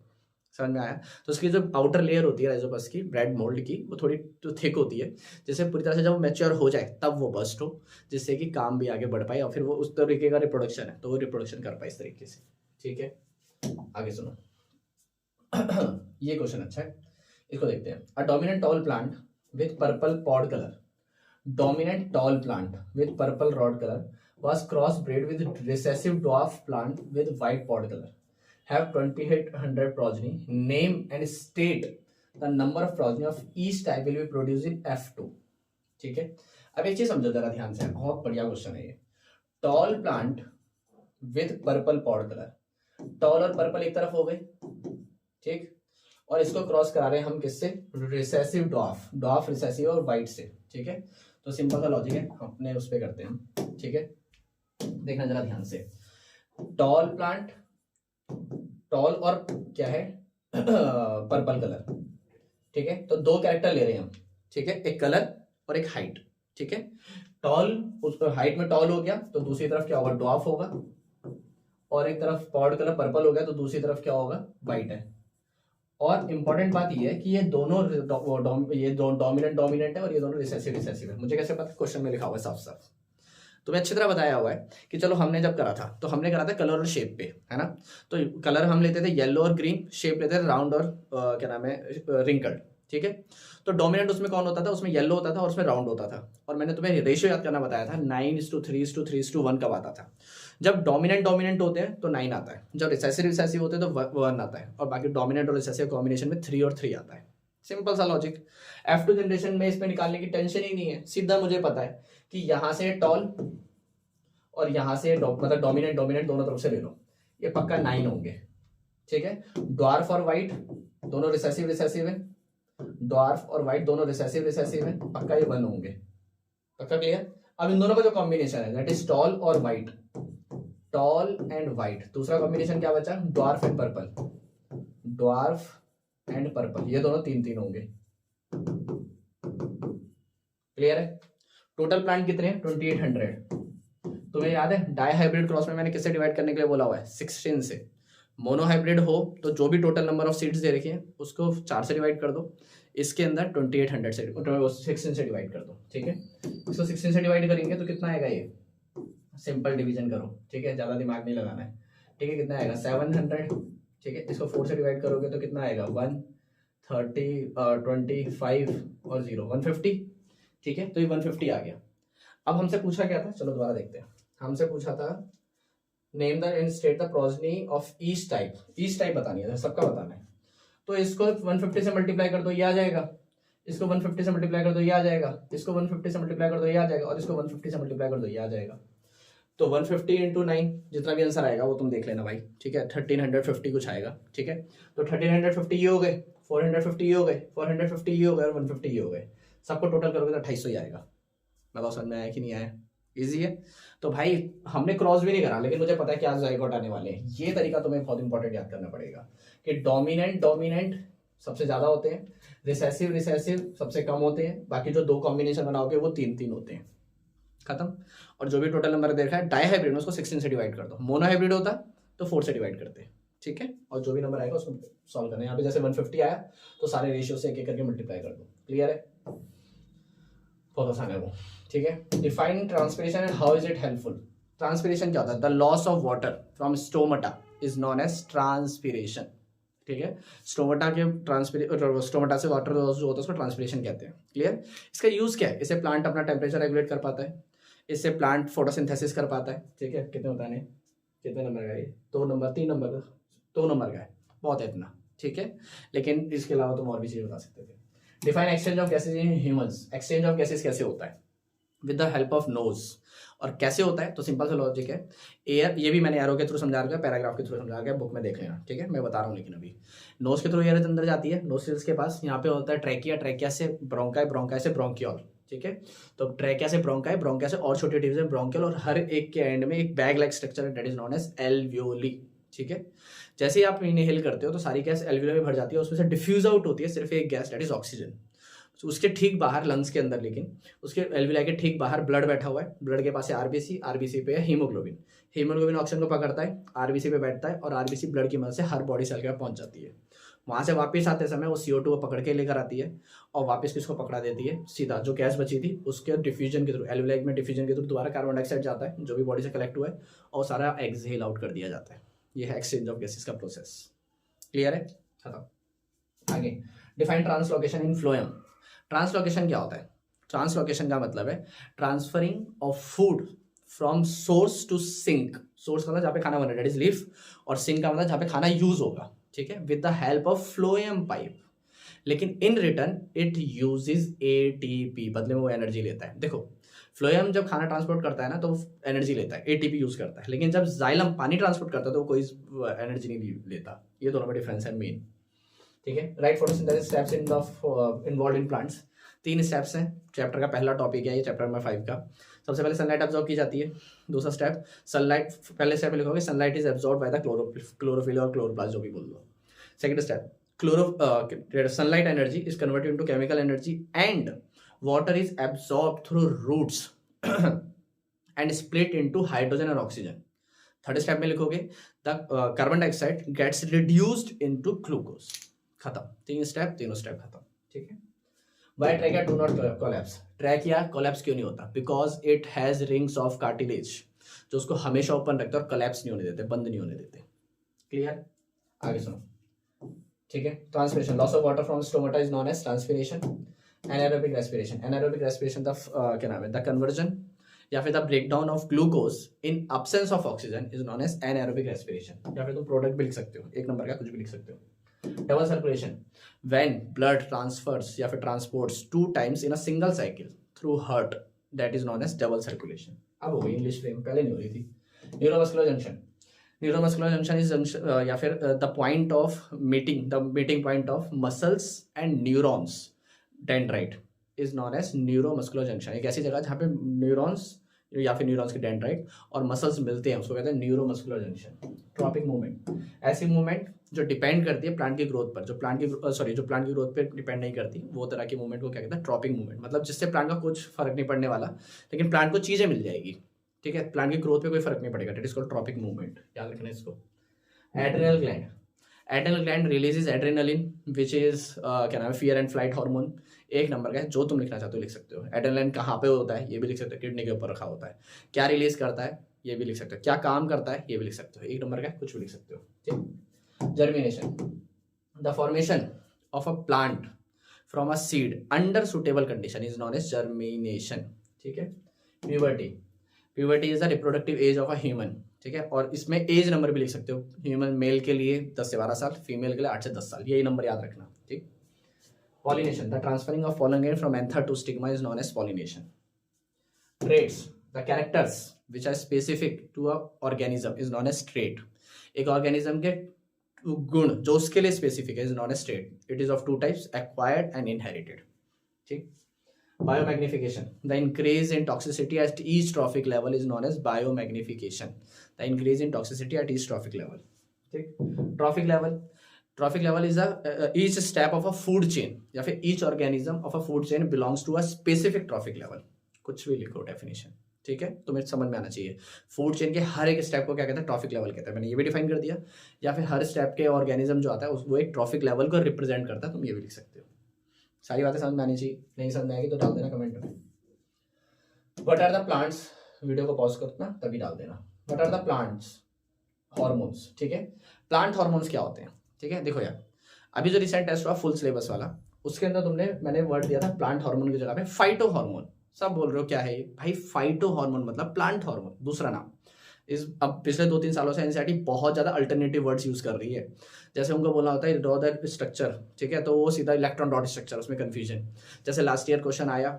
समझ में आया? तो उसकी जो आउटर लेयर होती है राइजोपर्स की, ब्रेड मोल्ड की, वो थोड़ी तो थिक होती है, जिससे पूरी तरह से जब वो मैच्योर हो जाए तब वो बस्ट हो, जिससे कि काम भी आगे बढ़ पाए, और फिर वो उस तरीके का रिप्रोडक्शन है तो वो रिप्रोडक्शन कर पाए इस तरीके से, ठीक है। आगे सुनो, ये क्वेश्चन अच्छा है, इसको देखते हैं। A dominant tall plant with purple pod color, dominant tall plant with purple rod color was crossbred with recessive dwarf plant with white pod color, have 2800 progeny, name and state the number of progeny of each type will be produced in F2, ठीक है। अब एक चीज समझो जरा ध्यान से, बहुत बढ़िया क्वेश्चन है ये। Tall plant with purple pod colour, tall और पर्पल एक तरफ हो गए, ठीक, और इसको क्रॉस करा रहे हैं हम किससे? रिसेसिव ड्वार्फ, ड्वार्फ रिसेसिव और वाइट से, ठीक है। तो सिंपल सा लॉजिक है, अपने उस पे करते हैं हम, ठीक है। देखना जरा ध्यान से, टॉल प्लांट, टॉल और क्या है पर्पल कलर, ठीक है। तो दो कैरेक्टर ले रहे हैं हम, ठीक है, एक कलर और एक हाइट, ठीक है। टॉल, उस हाइट में टॉल हो गया तो दूसरी तरफ क्या होगा, ड्वार्फ होगा, और एक तरफ पॉड कलर पर्पल हो गया तो दूसरी तरफ क्या होगा, व्हाइट है। और इंपॉर्टेंट बात ये है कि ये दोनों डोमिनेंट है और ये दोनों रिसेसिव है। मुझे कैसे पता, क्वेश्चन में लिखा हुआ है साफ साफ, तुम्हें अच्छी तरह बताया हुआ है कि चलो हमने जब करा था तो हमने करा था कलर और शेप पे, है ना। तो कलर हम लेते थे येलो और ग्रीन, शेप लेते थे राउंड और क्या नाम है, रिंकल्ड, ठीक है। तो डोमिनेंट उसमें कौन होता था, उसमें येलो होता था और उसमें राउंड होता था। और मैंने तुम्हें रेशियो याद करना बताया था, 9:3:3:1 कब आता था। जब डोमिनेंट होते हैं तो 9 आता है, जब रिसेसिव होते हैं तो 1 आता है, और बाकी डोमिनेंट और रिसेसिव कॉम्बिनेशन में 3 और 3 आता है। सिंपल सा लॉजिक। F2 जनरेशन में इसमें निकालने की टेंशन ही नहीं है, सीधा मुझे पता है कि यहां से टॉल और यहां से मतलब डोमिनेंट दोनों तरफ से ले लो, ये पक्का 9 होंगे, ठीक है। ड्वार्फ और व्हाइट दोनों रिसेसिव है, ड्वार्फ और व्हाइट दोनों रिसेसिव है, पक्का ये 1 होंगे, पक्का क्लियर। अब इन दोनों का जो कॉम्बिनेशन है दैट इज टॉल और व्हाइट, टॉल एंड व्हाइट। दूसरा कॉम्बिनेशन क्या बचा, dwarf and purple, dwarf and purple, ये दोनों 3 होंगे, क्लियर है। टोटल प्लांट कितने हैं, 2800। तुम्हें याद है डाई हाइब्रिड क्रॉस में मैंने किससे डिवाइड करने के लिए बोला हुआ है, 16 से। मोनो हाइब्रिड हो तो जो भी टोटल नंबर ऑफ सीड्स दे रखे हैं उसको 4 से डिवाइड कर दो, इसके अंदर 2800 से 16 से डिवाइड कर दो, ठीक है। इसको 16 से डिवाइड करेंगे तो कितना आएगा, ये सिंपल डिवीजन करो, ठीक है, ज्यादा दिमाग नहीं लगाना है, ठीक है। कितना आएगा 700, ठीक है। इसको 4 से डिवाइड करोगे तो कितना आएगा 130, 25 और 0 150, ठीक है। तो ये 150 आ गया। अब हमसे पूछा क्या था, चलो दोबारा देखते हैं। हमसे पूछा था name the end state the progeny of each type बतानी है, सबका बताना है। तो इसको 150 से मल्टीप्लाई कर दो, ये आ जाएगा। इसको 150 से मल्टीप्लाई कर दो, ये आ जाएगा। इसको 150 से मल्टीप्लाई कर दो, ये आ जाएगा। और इसको 150 से मल्टीप्लाई कर दो, ये आ जाएगा। तो 150 इंटू 9 जितना भी आंसर आएगा वो तुम देख लेना भाई, ठीक है। 1350 कुछ आएगा, ठीक है। तो 1350 ये हो गए, 450 ये हो गए, 450 ये हो गए और 150 ये हो गए। सबको टोटल करोगे तो 2800 ही आएगा। बताओ समझ में आया कि नहीं आया, इजी है। तो भाई हमने क्रॉस भी नहीं करा, लेकिन मुझे पता है क्या जायगोट आने वाले हैं। ये तरीका तुम्हें बहुत इंपॉर्टेंट याद करना पड़ेगा कि डोमिनेंट सबसे ज्यादा होते हैं, रिसेसिव सबसे कम होते हैं, बाकी जो 2 कॉम्बिनेशन बनाओगे वो 3 होते हैं, खत्म। और जो भी टोटल नंबर देखा है डाई हाइब्रिड में उसको 16 से डिवाइड कर दो, मोनो हाइब्रिड होता तो 4 से डिवाइड करते, ठीक है। और जो भी नंबर आएगा उसको सॉल्व करना है। यहाँ पे जैसे 150 आया तो सारे रेशियो से एक करके मल्टीप्लाई कर दो, क्लियर है, बहुत आसान है वो, ठीक है। Define transpiration and how is it helpful. Transpiration क्या होता है, the loss of water from stomata is known as transpiration, ठीक है। स्टोमाटा से वाटर लॉस जो होता है उसको ट्रांसपिरेशन कहते हैं, क्लियर। इसका यूज क्या है, इससे प्लांट अपना टेम्परेचर रेगुलेट कर पाता है, इससे प्लांट फोटोसिंथेसिस कर पाता है, ठीक है। कितने बताने, कितने नंबर का है, 2 नंबर 3 नंबर का, 2 नंबर का है, बहुत है इतना, ठीक है। लेकिन इसके अलावा तुम और भी चीज बता सकते थे। Define exchange of gases in humans. Exchange of gases कैसे होता है, with the help of nose. और कैसे होता है, तो सिंपल सा लॉजिक है। एयर, ये भी मैंने एरो के थ्रू समझा रखा है, पैराग्राफ के थ्रू समझा रखा है, बुक में देख लेना, ठीक है। मैं बता रहा हूँ लेकिन अभी नोज के थ्रू एयर अंदर जाती है, नोस्ट्रिल्स के पास, यहाँ पे होता है ट्रैकिया, ट्रैकिया से ब्रोंकाई, ब्रोंकाई से ब्रोंकियोल, ठीक है। तो ट्रैकिया से ब्रोंकाई, ब्रोंकिया से और छोटी ट्यूब से ब्रोंकियल, और हर एक के एंड में एक बैग लाइक स्ट्रक्चर है that is known as alveoli, ठीक है। जैसे ही आप इनहेल करते हो तो सारी गैस एल्वियोली में भर जाती है, उसमें से डिफ्यूज आउट होती है सिर्फ एक गैस दैट इज ऑक्सीजन। उसके ठीक बाहर लंग्स के अंदर, लेकिन उसके एल्वियोलाई के ठीक बाहर ब्लड बैठा हुआ है, ब्लड के पास है आरबीसी, आरबीसी पे है हीमोग्लोबिन, हीमोग्लोबिन ऑक्सीजन को पकड़ता है, आरबीसी पे बैठता है और आरबीसी ब्लड की मदद से हर बॉडी सेल के पास पहुंच जाती है। वहां से वापस आते समय वो CO2 को पकड़ के लेकर आती है और वापस किसको पकड़ा देती है, सीधा जो गैस बची थी उसके डिफ्यूजन के थ्रू, एल्वियोलाई में डिफ्यूजन के थ्रू दोबारा कार्बन डाइऑक्साइड जाता है जो भी बॉडी से कलेक्ट हुआ है और सारा एक्सहेल आउट कर दिया जाता है। ये है एक्सचेंज ऑफ गैसेस का प्रोसेस, क्लियर है, खत्म। आगे define translocation in phloem. Translocation क्या होता है, ट्रांसलोकेशन का मतलब है transferring of food from source to sink. Source का मतलब जहाँ पे खाना बना दैट इज लीफ, और सिंक का मतलब जहाँ पे खाना यूज होगा, ठीक है, with the help of phloem pipe. लेकिन in return it uses ATP, बदले में वो एनर्जी लेता है। देखो फ्लोएम जब खाना ट्रांसपोर्ट करता है ना तो एनर्जी लेता है, ATP यूज करता है, लेकिन जब जाइलम पानी ट्रांसपोर्ट करता है तो वो कोई एनर्जी नहीं लेता। ये दोनों में डिफरेंस है मेन, ठीक है। Right photosynthesis steps involved in plants. 3 steps हैं, चैप्टर का पहला टॉपिक है ये, चैप्टर नंबर 5 का। सबसे पहले सनलाइट एब्जॉर्ब की जाती है। दूसरा स्टेप सनलाइट, पहले स्टेप में लिखोगे sunlight is absorb by the chlorophyll और क्लोरोप्लास्ट, जो भी बोल दो। Second step sunlight energy is converted into chemical energy and water is absorb through roots and split into hydrogen और ऑक्सीजन। थर्ड स्टेप में लिखोगे the carbon dioxide gets reduced into glucose. खत्म, तीन स्टेप, तीनों स्टेप खत्म, ठीक है। Why trachea do not collapse? Trachea collapse क्यों नहीं होता? Because it has rings of cartilage जो उसको हमेशा ओपन रखते हैं और कोलैप्स नहीं होने देते, बंद नहीं होने देते। क्लियर? आगे सुनो, ठीक है। Transpiration, loss of water from stomata is known as transpiration. Anaerobic respiration, anaerobic respiration the क्या नाम है, द कन्वर्जन या फिर the breakdown of glucose in absence of oxygen is known as anaerobic respiration. या फिर तुम प्रोडक्ट भी लिख सकते हो, एक नंबर का कुछ भी लिख सकते हो। Double circulation, when blood transfers या फिर transports 2 times in a single cycle through heart, that is known as double circulation. अब हो गई इंग्लिश फ्रेम, पहले नहीं हो रही थी। Neuromuscular junction, neuromuscular junction is या फिर the point of meeting, the meeting point of muscles and neurons, dendrite is known as neuromuscular junction. एक ऐसी जगह जहाँ पे न्यूरॉन्स या फिर न्यूरॉन्स के डेंड्राइट और मसल्स मिलते हैं, उसको कहते हैं न्यूरोमस्कुलर जंक्शन। ट्रॉपिक मूवमेंट, ऐसी मूवमेंट जो डिपेंड करती है प्लांट की ग्रोथ पर, जो प्लांट की ग्रोथ पर डिपेंड नहीं करती, वो तरह की मूवमेंट को क्या कहते हैं? Tropic movement. मतलब जिससे प्लांट का कुछ फर्क नहीं पड़ने वाला, लेकिन प्लांट को चीजें मिल जाएगी, ठीक है। प्लांट की ग्रोथ पे कोई फर्क नहीं पड़ेगा, that is called tropic movement, याद रखना इसको। Adrenal gland, adrenal gland releases adrenaline which is क्या नाम है, फियर एंड फ्लाइट हार्मोन। एक नंबर का है, जो तुम लिखना चाहते हो लिख सकते हो। एड्रेनालिन कहाँ पे होता है ये भी लिख सकते हो, किडनी के ऊपर रखा होता है। क्या रिलीज करता है ये भी लिख सकते हो, क्या काम करता है ये भी लिख सकते हो। एक नंबर का कुछ भी लिख सकते हो, ठीक। Germination, the formation of a plant from a seed under suitable condition is known as germination, ठीक है। Puberty, puberty is the reproductive age of a human, ठीक है। और इसमें एज नंबर भी लिख सकते हो, ह्यूमन मेल के लिए 10 से 12 साल, फीमेल के लिए 8 से 10 साल, यही नंबर याद रखना, ठीक। Pollination, the transferring of pollen grain from anther to stigma is known as pollination. Traits, the characters which are specific to a organism is known as trait. एक ऑर्गेनिज्म के गुण जो उसके लिए स्पेसिफिक है is known as trait. It is of 2 types, acquired and inherited, ठीक। Biomagnification, the increase in toxicity at each trophic level is known as biomagnification. The increase in toxicity at each trophic level, ठीक। Trophic level is each step of a food chain या फिर each organism of a food chain belongs to a specific trophic level. कुछ भी लिखो definition, ठीक है, तुम्हें समझ में आना चाहिए। फूड चेन के हर एक स्टेप को क्या कहते हैं? ट्रॉफिक लेवल कहते हैं। मैंने ये भी डिफाइन कर दिया। या फिर हर स्टेप के ऑर्गेनिज्म जो आता है वो एक ट्रॉफिक लेवल को रिप्रेजेंट करता है, तुम ये भी लिख सकते हो। सारी बातें समझ में आनी चाहिए, नहीं समझ में आएगी तो डाल देना कमेंट में। What are the plants, video को पॉज करना तभी डाल देना। What are the plants hormones, ठीक है। प्लांट हार्मोन्स क्या होते हैं, ठीक है। देखो यार, अभी जो रिसेंट टेस्ट हुआ फुल सिलेबस वाला, उसके अंदर मैंने वर्ड दिया था प्लांट हार्मोन की जगह पे फाइटो हार्मोन। सब बोल रहे हो क्या है ये भाई? फाइटो हार्मोन मतलब प्लांट हार्मोन, दूसरा नाम। अब पिछले 2-3 सालों से एनसीईआरटी बहुत ज्यादा अल्टरनेटिव वर्ड्स यूज कर रही है। जैसे उनको बोलना होता है ड्रॉ द स्ट्रक्चर, ठीक है, तो वो सीधा इलेक्ट्रॉन डॉट स्ट्रक्चर, उसमें कंफ्यूजन। जैसे लास्ट ईयर क्वेश्चन आया,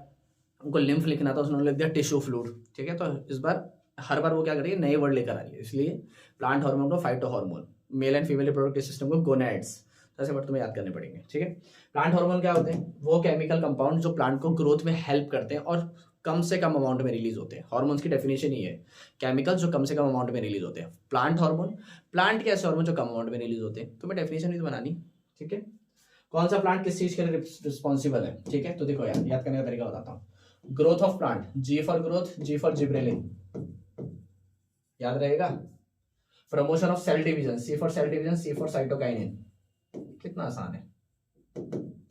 उनको लिम्फ लिखना था, उसने लिख दिया टिश्यू फ्लूइड, ठीक है। तो इस बार हर बार वो क्या कर रही है, नए वर्ड लेकर आ रही है, इसलिए प्लांट हार्मोन को phyto hormone, male and female reproductive system को गोनैड्स, ऐसे वर्ड तुम्हें याद करने पड़ेंगे, ठीक है। प्लांट हार्मोन क्या होते हैं? वो केमिकल कंपाउंड जो प्लांट को ग्रोथ में हेल्प करते हैं और कम से कम अमाउंट में रिलीज होते हैं। हार्मोन्स की डेफिनेशन ही है केमिकल्स जो कम से कम अमाउंट में रिलीज होते हैं। प्लांट हार्मोन, प्लांट के ऐसे हार्मोन जो कम अमाउंट में रिलीज होते हैं, तुम्हें डेफिनेशन ही बनानी, ठीक है। कौन सा प्लांट किस चीज के लिए रिस्पॉन्सिबल है, ठीक है। तो देखो याद करने का तरीका बताता हूँ। Growth of plant, G for growth, G for gibberellin, याद रहेगा। Promotion of cell division, C for cell division, C for cytokinin, कितना आसान है,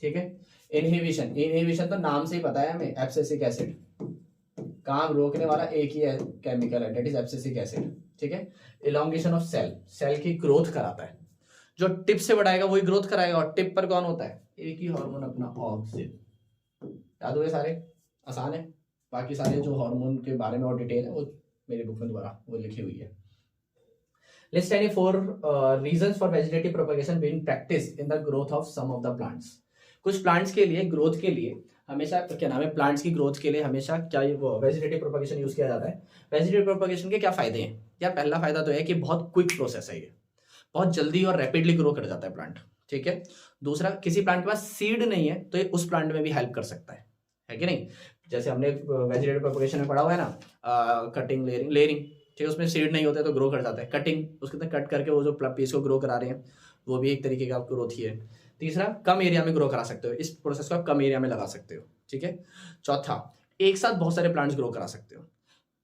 ठीक है। इनहिबिशन तो नाम से ही पता है हमें, एब्सिसिक एसिड, काम रोकने वाला एक ही है केमिकल है, दैट इज एब्सिसिक एसिड, ठीक है। इलोंगेशन ऑफ सेल की ग्रोथ कराता है, जो टिप से बढ़ाएगा वही ग्रोथ कराएगा, और टिप पर कौन होता है? एक ही हार्मोन अपना, ऑक्सिन। याद हुए सारे? आसान है। बाकी सारे जो हार्मोन के बारे में और डिटेल है वो मेरी बुक में दोबारा वो लिखी हुई है। List any 4 reasons for vegetative propagation being practiced in the growth of some of the plants. कुछ प्लांट्स के लिए ग्रोथ के लिए हमेशा क्या नाम है, प्लांट्स की ग्रोथ के लिए हमेशा क्या वो वेजिटेटिव प्रोपगेशन यूज किया जाता है। वेजिटेटिव प्रोपगेशन के क्या फायदे हैं? यार पहला फायदा तो है कि बहुत क्विक प्रोसेस है, ये बहुत जल्दी और रैपिडली ग्रो कर जाता है प्लांट, ठीक है। दूसरा, किसी प्लांट के पास सीड नहीं है तो ये उस प्लांट में भी हेल्प कर सकता है कि नहीं। जैसे हमने वेजिटेटिव प्रोपगेशन में पढ़ा हुआ है ना, कटिंग, लेयरिंग, ठीक है, उसमें सीड नहीं होते तो ग्रो कर जाता है। कटिंग, उसके अंदर कट करके वो जो पीस को ग्रो करा रहे हैं, वो भी एक तरीके का ग्रोथ ही है। तीसरा, कम एरिया में ग्रो करा सकते हो, इस प्रोसेस को आप कम एरिया में लगा सकते हो, ठीक है। चौथा, एक साथ बहुत सारे प्लांट्स ग्रो करा सकते हो।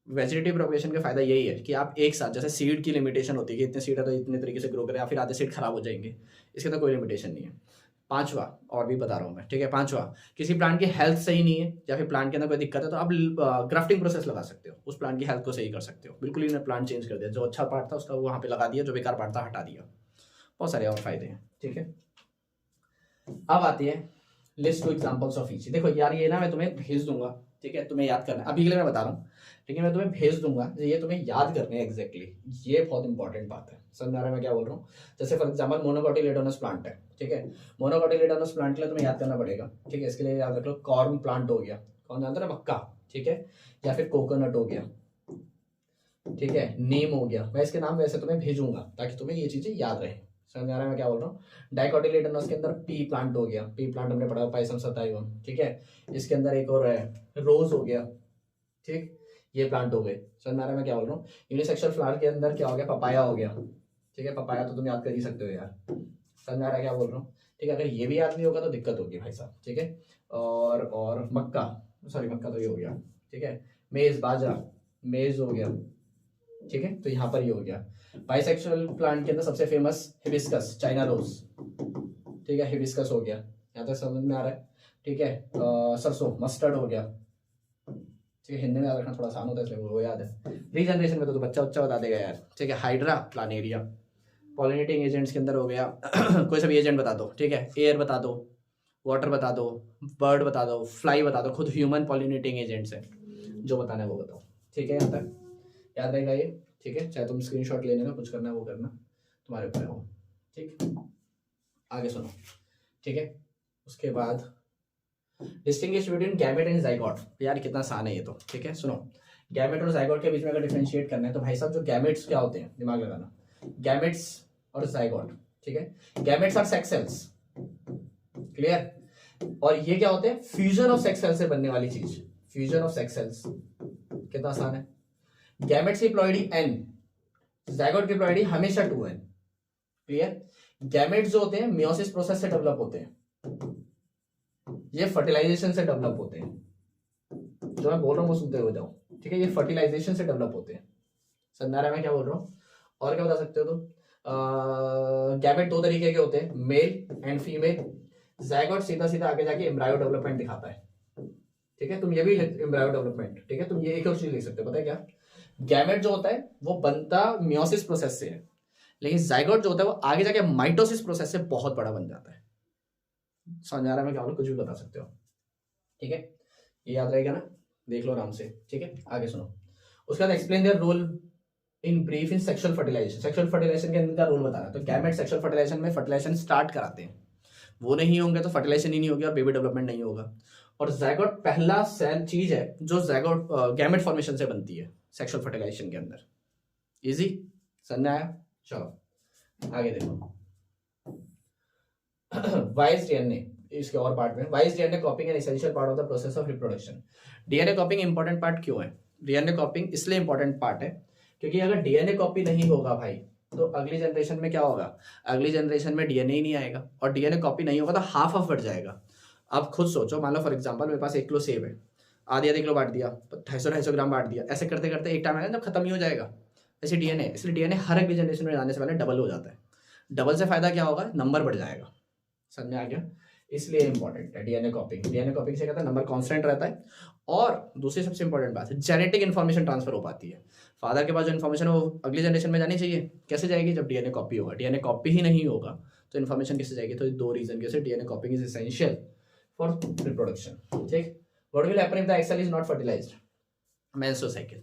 वेजिटेटिव प्रोपगेशन का फायदा यही है कि आप एक साथ, जैसे सीड की लिमिटेशन होती है कि इतने सीड है तो इतने तरीके से ग्रो करें, या फिर आधे सीड खराब हो जाएंगे, इसके तो कोई लिमिटेशन नहीं है। पांचवा, और भी बता रहा हूँ मैं, ठीक है। पांचवा, किसी प्लांट की हेल्थ सही नहीं है या फिर प्लांट के अंदर कोई दिक्कत है तो आप ग्राफ्टिंग प्रोसेस लगा सकते हो, उस प्लांट की हेल्थ को सही कर सकते हो। बिल्कुल ही प्लांट चेंज कर दिया, जो अच्छा पार्ट था उसका वहाँ पे लगा दिया, जो बेकार पार्ट था हटा दिया। बहुत सारे और फायदे हैं, ठीक है। अब आती है list to examples of each. देखो यार, ये ना मैं तुम्हें भेज दूंगा, ठीक है, तुम्हें याद करना है, अभी के लिए मैं बता रहा हूँ, ठीक है, मैं तुम्हें भेज दूंगा, ये तुम्हें याद करने हैं एग्जैक्टली, ये बहुत इंपॉर्टेंट बात है। समझ आ रहा है मैं क्या बोल रहा हूँ? जैसे फॉर एग्जाम्पल मोनोकोटिलेडोनस प्लांट है, ठीक है, मोनोकोटिलेडोनस प्लांट के लिए तुम्हें याद करना पड़ेगा, ठीक है। इसके लिए याद रख लो, कॉर्न प्लांट हो गया, कौन जानता है, मक्का, ठीक है, या फिर कोकोनट हो गया, ठीक है, नीम हो गया। मैं इसके नाम वैसे तुम्हें भेजूंगा ताकि तुम्हें ये चीजें याद रहे। समझ आ रहा है मैं क्या बोल रहा हूँ? डाइकोटिलेडोनस के अंदर पी प्लांट हो गया, पी प्लांट हमने पढ़ा, पाइसम सताइवम, ठीक है। इसके अंदर एक और है, रोज हो गया, ठीक, ये प्लांट हो गए। समझ आ रहा है मैं क्या बोल रहा हूँ? यूनिसेक्सुअल फ्लावर के अंदर क्या हो गया, पपाया हो गया, ठीक है, पपाया तो तुम याद कर ही सकते हो यार। समझ आ रहा है क्या बोल रहा हूँ? ठीक है, अगर ये भी याद नहीं होगा तो दिक्कत होगी भाई साहब, ठीक है। और मक्का, सॉरी मक्का तो ये हो गया, ठीक है, मेज, बाजरा, मेज हो गया, ठीक है, तो यहाँ पर ये हो गया। बाइसेक्सुअल प्लांट के अंदर सबसे फेमस हिबिस्कस, चाइना रोज, ठीक है, हिबिस्कस हो गया, यहाँ तक समझ में आ रहा है, ठीक है। सरसों, मस्टर्ड हो गया, ठीक है, हिंदी में याद रखना थोड़ा आसान होता है इसलिए वो याद है। रीजनरेशन में तो बच्चा बच्चा बता देगा यार, ठीक है। हाइड्रा, प्लानेरिया, पॉलिनेटिंग एजेंट्स के अंदर हो गया कोई सा भी एजेंट बता दो, ठीक है, एयर बता दो, वाटर बता दो, बर्ड बता दो, फ्लाई बता दो, खुद ह्यूमन पॉलिनेटिंग एजेंट्स है, जो बताना है वो बताओ, ठीक है, यहाँ तक याद रहेगा ये, ठीक है। चाहे तुम स्क्रीनशॉट लेने का कुछ करना है वो करना, तुम्हारे ऊपर है वो, ठीक। आगे सुनो, ठीक है। उसके बाद distinguish between gamete and zygote, यार कितना आसान है ये तो, ठीक है। सुनो, गैमेट और जाइगोट के बीच में अगर डिफरेंशिएट करना है तो भाई साहब, जो गैमेट्स क्या होते हैं, दिमाग लगाना, गैमेट्स और जाइगोट, ठीक है। Gametes are sex cells, clear, और ये क्या होते हैं, फ्यूजन ऑफ सेक्स सेल्स से बनने वाली चीज, फ्यूजन ऑफ सेक्स सेल्स, कितना आसान है। गैमेट्स की प्लॉइडी n, जाइगोट की प्लॉइडी हमेशा 2n, क्लियर। गैमेट्स जो होते हैं मियोसिस प्रोसेस से डेवलप होते हैं, ये फर्टिलाइजेशन से डेवलप होते हैं, जो मैं बोल रहा हूँ वो सुनते हुए जाओ, ठीक है, ये फर्टिलाइजेशन से डेवलप होते हैं। समझ आ रहा है मैं क्या बोल रहा हूँ? और क्या बता सकते हो तुम? गैमेट दो तरीके के होते हैं, मेल एंड फीमेल। जाइगोट सीधा सीधा आगे जाके एम्ब्रायो डेवलपमेंट दिखाता है, ठीक है, तुम ये भी एम्ब्रायो डेवलपमेंट, ठीक है, तुम ये एक और चीज लिख सकते हो, पता है क्या? गैमेट जो होता है वो बनता मियोसिस प्रोसेस से है, लेकिन जाइगोट जो होता है वो आगे जाके माइटोसिस प्रोसेस से बहुत बड़ा बन जाता है। समझ आ रहा है मैं क्या बोल, कुछ भी बता सकते हो, ठीक है, ये याद रहेगा ना, देख लो आराम से, ठीक है। आगे सुनो, उसके बाद explain their role in brief in sexual fertilization, sexual fertilization के अंदर का रोल बताना। तो गैमेट सेक्सुअल फर्टिलाइजेशन में फर्टिलाइजेशन स्टार्ट कराते हैं, वो नहीं होंगे तो फर्टिलाइजेशन ही नहीं होगी और बेबी डेवलपमेंट नहीं होगा। और जाइगोट पहला सेल चीज है जो जाइगोट गैमेट फॉर्मेशन से बनती है सेक्सुअल फर्टिलाइजेशन के अंदर। इजी, समझ आया? चलो आगे देखो। वाइज डीएनए, इसके और पार्ट में wise DNA कॉपिंग an essential part of the process of reproduction. DNA कॉपिंग important part क्यों है? डीएनए कॉपिंग इसलिए इंपॉर्टेंट पार्ट है क्योंकि अगर डीएनए कॉपी नहीं होगा भाई तो अगली जनरेशन में क्या होगा, अगली जनरेशन में डीएनए ही नहीं आएगा, और डीएनए कॉपी नहीं होगा तो हाफ ऑफ बढ़ जाएगा। आप खुद सोचो, मान लो फॉर एग्जांपल मेरे पास 1 किलो सेब है, आधी किलो बांट दिया, 250 ग्राम बांट दिया, ऐसे करते करते एक टाइम आएगा जब खत्म ही हो जाएगा। ऐसे डीएनए, इसलिए डीएनए हर अगली जनरेशन में जाने से पहले डबल हो जाता है। डबल से फायदा क्या होगा, नंबर बढ़ जाएगा। समझ में आ गया? इसलिए इंपॉर्टेंट है डीएनए कॉपिंग। डीएनए कॉपिंग से कहता है नंबर कांस्टेंट रहता है, और दूसरी सबसे इंपॉर्टेंट बात है जेनेटिक इन्फॉर्मेशन ट्रांसफर हो पाती है। फादर के पास जो इन्फॉर्मेशन है वो अगली जनरेशन में जानी चाहिए, कैसे जाएगी? जब डीएनए कॉपी होगा। डीएनए कॉपी ही नहीं होगा तो इन्फॉर्मेशन किससे जाएगी? तो 2 रीजन के से DNA copying is essential for reproduction, ठीक। What will happen if the egg cell is not fertilized? मेसोसाइकिल,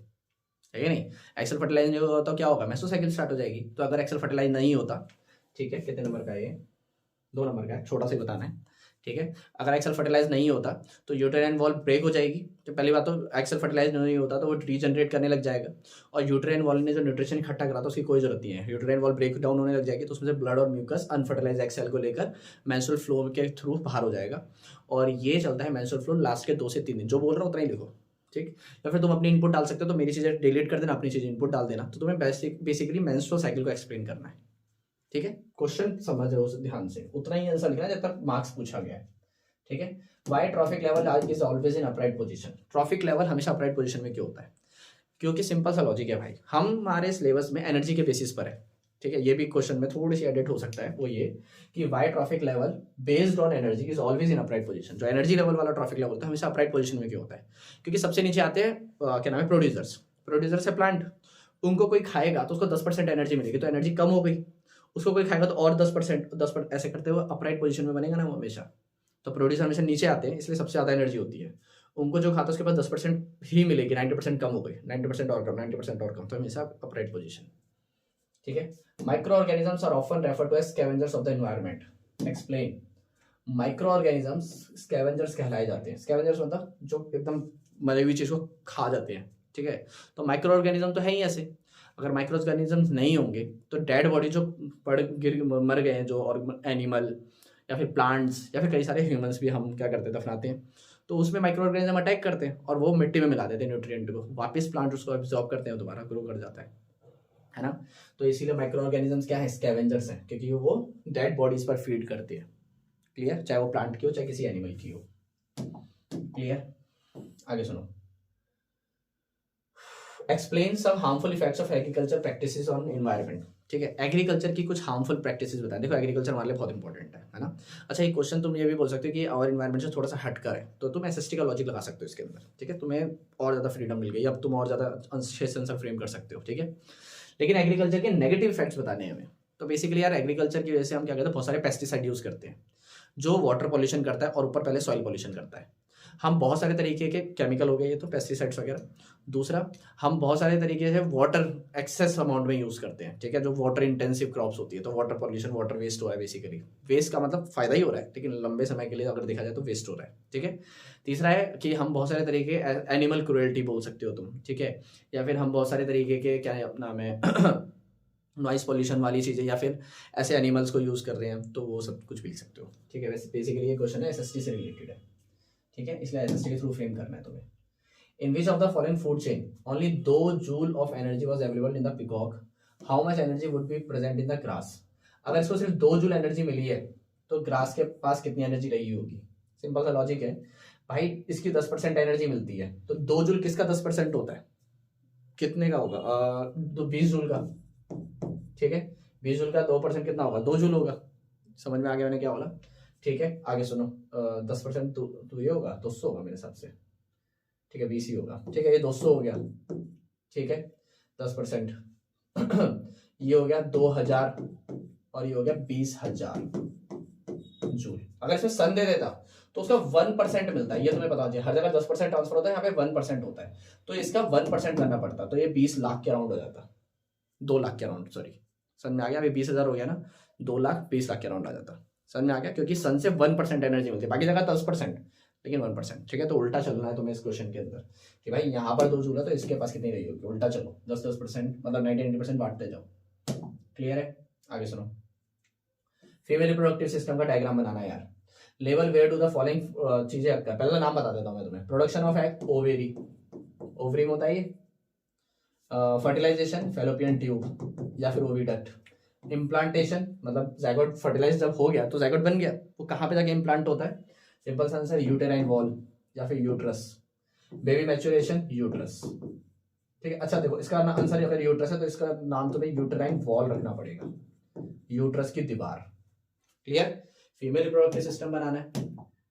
है कि नहीं? एक्सेल फर्टिलाइज नहीं होगा तो क्या होगा, मेसोसाइकिल स्टार्ट हो जाएगी। तो अगर एक्सेल फर्टिलाइज नहीं होता, ठीक है, कितने नंबर का है ये? 2 नंबर का है, छोटा सा ही बताना है, ठीक है। अगर एक्सेल फर्टिलाइज नहीं होता तो यूटेराइन वॉल ब्रेक हो जाएगी। तो पहली बात तो एक्सेल फर्टिलाइज नहीं होता तो वो रीजनरेट करने लग जाएगा, और यूटेराइन वॉल ने जो न्यूट्रिशन इकट्ठा करा था उसकी कोई जरूरत नहीं है। यूटेराइन वॉल ब्रेक डाउन होने लग जाएगी तो उसमें से ब्लड और म्यूकस अनफर्टिलाइज एक्सेल को लेकर मेंस्ट्रुअल फ्लो के थ्रू बाहर हो जाएगा, और ये चलता है मेंस्ट्रुअल फ्लो लास्ट के 2 से 3 दिन। जो बोल रहा हूँ उतना ही लिखो, ठीक। या फिर तुम अपनी इनपुट डाल सकते हो, तो मेरी चीज़ें डिलीट कर देना, अपनी चीज़ें इनपुट डाल देना। तो तुम्हें बेसिकली मेंस्ट्रुअल साइकिल को एक्सप्लेन करना है, ठीक है। क्वेश्चन समझ रहे हो ध्यान से, उतना ही आंसर लिखना जब तक मार्क्स पूछा गया है, ठीक है। Why trophic level is always in upright position. Trophic level हमेशा अपराइट पोजीशन में क्यों होता है? क्योंकि सिंपल सा लॉजिक है भाई, हमारे सिलेबस में एनर्जी के बेसिस पर है, ठीक है। ये भी क्वेश्चन में थोड़ी सी एडिट हो सकता है, वो ये कि why trophic level based on energy is always in upright position. जो एनर्जी लेवल वाला ट्रॉफिक लेवल होता है हमेशा अपराइट पोजीशन में क्यों होता है? क्योंकि सबसे नीचे आते हैं क्या नाम है, प्रोड्यूसर्स है प्लांट। उनको कोई खाएगा तो उसको 10% एनर्जी मिलेगी, तो एनर्जी कम हो गई। उसको कोई खाएगा तो और 10% ऐसे करते हुए अपराइट पोजीशन में बनेगा ना वो हमेशा। तो प्रोड्यूसर हमेशा नीचे आते हैं, इसलिए सबसे ज़्यादा एनर्जी होती है। उनको जो खाता है उसके पास 10% ही मिलेगी, 90% कम हो गई, 90% और कम, 90% और कम, तो हमेशा अपराइट पोजीशन, ठीक है। Microorganisms are often refer to as scavengers of the environment. Explain. Microorganisms scavengers कहलाए जाते हैं। स्कैवेंजर्स मतलब जो एकदम मरी हुई चीज़ को खा जाते हैं, ठीक है। तो माइक्रो ऑर्गेनिज्म तो है ही ऐसे। अगर माइक्रो ऑर्गेनिजम्स नहीं होंगे तो डेड बॉडी जो पड़ गिर मर गए हैं, जो और एनिमल या फिर प्लांट्स या फिर कई सारे ह्यूमंस भी हम क्या करते हैं, दफनाते हैं, तो उसमें माइक्रो ऑर्गेनिज्म अटैक करते हैं और वो मिट्टी में मिला देते हैं न्यूट्रिएंट को, वापस प्लांट उसको एब्जॉर्ब करते हैं, दोबारा ग्रो कर जाता है ना। तो इसीलिए माइक्रो ऑर्गेनिजम्स क्या है, स्कैवेंजर्स हैं, क्योंकि वो डेड बॉडीज पर फीड करते हैं। क्लियर? चाहे वो प्लांट की हो चाहे किसी एनिमल की हो। क्लियर? आगे सुनो। Explain some harmful effects of agriculture practices on environment. ठीक है, एग्रीकल्चर की कुछ हार्मफुल प्रैक्टिसेस बताएं। देखो एग्रीकल्चर हमारे लिए बहुत इंपॉर्टेंट है ना। अच्छा, ये क्वेश्चन तुम ये भी बोल सकते हो कि और इन्वायरमेंट से थोड़ा सा हटकर है, तो तुम एसएसटी का लॉजिक लगा सकते हो इसके अंदर, ठीक है। तुम्हें और ज़्यादा फ्रीडम मिल गई, अब तुम और ज़्यादा आंसर फ्रेम कर सकते हो, ठीक है। लेकिन एग्रीकल्चर के नेगेटिव इफेक्ट्स बताने हैं हमें। तो बेसिकली यार एग्रीकल्चर की वजह से हम क्या करते हैं, बहुत सारे पेस्टिसाइड यूज़ करते हैं जो वाटर पॉल्यूशन करता है और ऊपर पहले सॉइल पॉल्यूशन करता है। हम बहुत सारे तरीके के केमिकल हो गए ये तो पेस्टिसाइड्स वगैरह। दूसरा, हम बहुत सारे तरीके से वाटर एक्सेस अमाउंट में यूज़ करते हैं, ठीक है, जो वाटर इंटेंसिव क्रॉप्स होती है, तो वाटर पॉल्यूशन, वाटर वेस्ट हो रहा है। बेसिकली वेस्ट का मतलब फ़ायदा ही हो रहा है, लेकिन लंबे समय के लिए अगर देखा जाए तो वेस्ट हो रहा है, ठीक है। तीसरा है कि हम बहुत सारे तरीके एनिमल क्रुएल्टी बोल सकते हो तुम, ठीक है, या फिर हम बहुत सारे तरीके के क्या है अपना में नॉइस पॉल्यूशन वाली चीज़ें या फिर ऐसे एनिमल्स को यूज़ कर रहे हैं, तो वो सब कुछ भी सकते हो, ठीक है। वैसे बेसिकली ये क्वेश्चन है एसएसटी से रिलेटेड है, ठीक है, इसलिए एसएसटी के थ्रू फ्रेम करना है तुम्हें। In which of the following food chain only 2 joule of energy was available in the peacock, how much energy would be present in the grass. अगर इसको सिर्फ 2 जूल एनर्जी मिली है तो ग्रास के पास कितनी एनर्जी रही होगी? सिंपल सा लॉजिक है भाई, इसकी 10% एनर्जी मिलती है तो 2 जूल किसका 10% होता है? कितने का होगा? 20 जूल का, ठीक है। 20 जूल का 2% कितना होगा? 2 जूल होगा। समझ में आ गया मैंने क्या बोला? ठीक है, आगे सुनो। 10% तो ये होगा 200 होगा मेरे हिसाब से, ठीक है, 20 ही होगा, ठीक है, ये 200 हो गया, ठीक है। 10% ये हो गया 2000 और ये हो गया 20,000 जूल। अगर इसमें सन दे देता तो उसका 1% मिलता है, ये तुम्हें पता चाहिए। हर जगह 10% ट्रांसफर होता है, यहाँ पे 1% होता है, तो इसका 1% करना पड़ता, तो ये 20 लाख के अराउंड हो जाता, 2 लाख के अराउंड, सॉरी। सन में आ गया, अभी 20,000 हो गया ना, 2 लाख 20 लाख के अराउंड आ जाता। सन में आ गया, क्योंकि सन से 1% एनर्जी मिलती है, बाकी जगह 10%, लेकिन 1%, ठीक है। तो उल्टा चलना है तुम्हें इस क्वेश्चन के अंदर कि भाई यहाँ पर 2 जूल है तो इसके पास कितनी रही होगी, उल्टा चलो, 10% मतलब 90% बांटते जाओ। क्लियर है? आगे सुनो। फीमेल रिप्रोडक्टिव सिस्टम का डायग्राम बनाना है यार। लेवल वेयर टू द फॉलोइंग चीजें रखता है। पहला नाम बता देता हूँ मैं तुम्हें। Production of egg, ovary, ovary में होता है ये। फर्टिलाइजेशन, फैलोपियन ट्यूब या फिर ओविडक्ट। इम्प्लांटेशन मतलब जाइगोट फर्टिलाइज जब हो गया तो जाइगोट बन गया, वो कहाँ पे जाके इम्प्लांट होता है? सिंपल सा आंसर, यूटेराइन वॉल या फिर यूट्रस। बेबी मैच्योरेशन, यूट्रस, ठीक है। अच्छा देखो, इसका आंसर अगर यूट्रस है तो इसका नाम तुम्हें यूटेराइन वॉल रखना पड़ेगा, यूट्रस की दीवार। क्लियर? फीमेल रिप्रोडक्टिव सिस्टम बनाना है,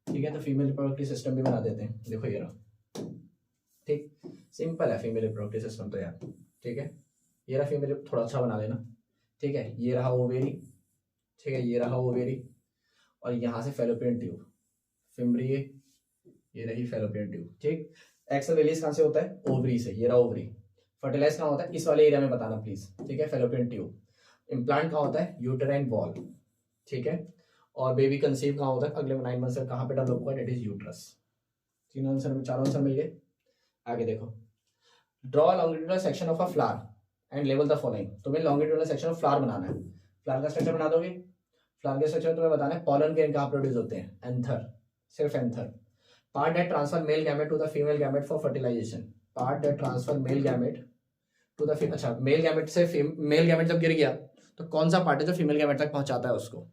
ठीक है, तो फीमेल रिप्रोडक्टिव सिस्टम भी बना देते हैं। देखो ये रहा, ठीक, सिंपल है फीमेल रिप्रोडक्टिव सिस्टम तो यार, ठीक है। ये रहा फीमेल, थोड़ा अच्छा बना लेना, ठीक है। ये रहा ओवेरी, ठीक है, ये रहा ओवेरी, और यहाँ से फैलोपियन ट्यूब, फिम्ब्री, ये रही फैलोपियन ट्यूब, ठीक। एक्सल रिलीज कहाँ से होता है? ओवरी से, ये रहा ओवरी। फर्टिलाइज कहाँ होता है? इस वाले एरिया में बताना प्लीज, ठीक है, फैलोपियन ट्यूब। इम्प्लांट कहाँ होता है? यूटेराइन वॉल, ठीक है। और बेबी कंसीव कहाँ होता है, अगले 9 मंथ से कहाँ पे डेवलप होगा, डेट इज यूट्रस। तीनों आंसर में, चारों आंसर मिल गए। आगे देखो, draw longitudinal section of a flower and label the following. तुम्हें लॉन्गिट्यूडनल सेक्शन ऑफ फ्लावर बनाना है। फ्लावर का स्ट्रक्चर बना दोगे। फ्लावर के स्ट्रक्चर तुम्हें बताना है, पॉलन ग्रेन कहाँ प्रोड्यूस होते हैं, एंथर, सिर्फ anther. Part that transfer male gamete to the female gamete for fertilization. Part that transfer male gamete to the, अच्छा मेल गैमेट से मेल गैमेट जब गिर गया तो कौन सा पार्ट है जो फीमेल गैमेट तक पहुंचाता है उसको,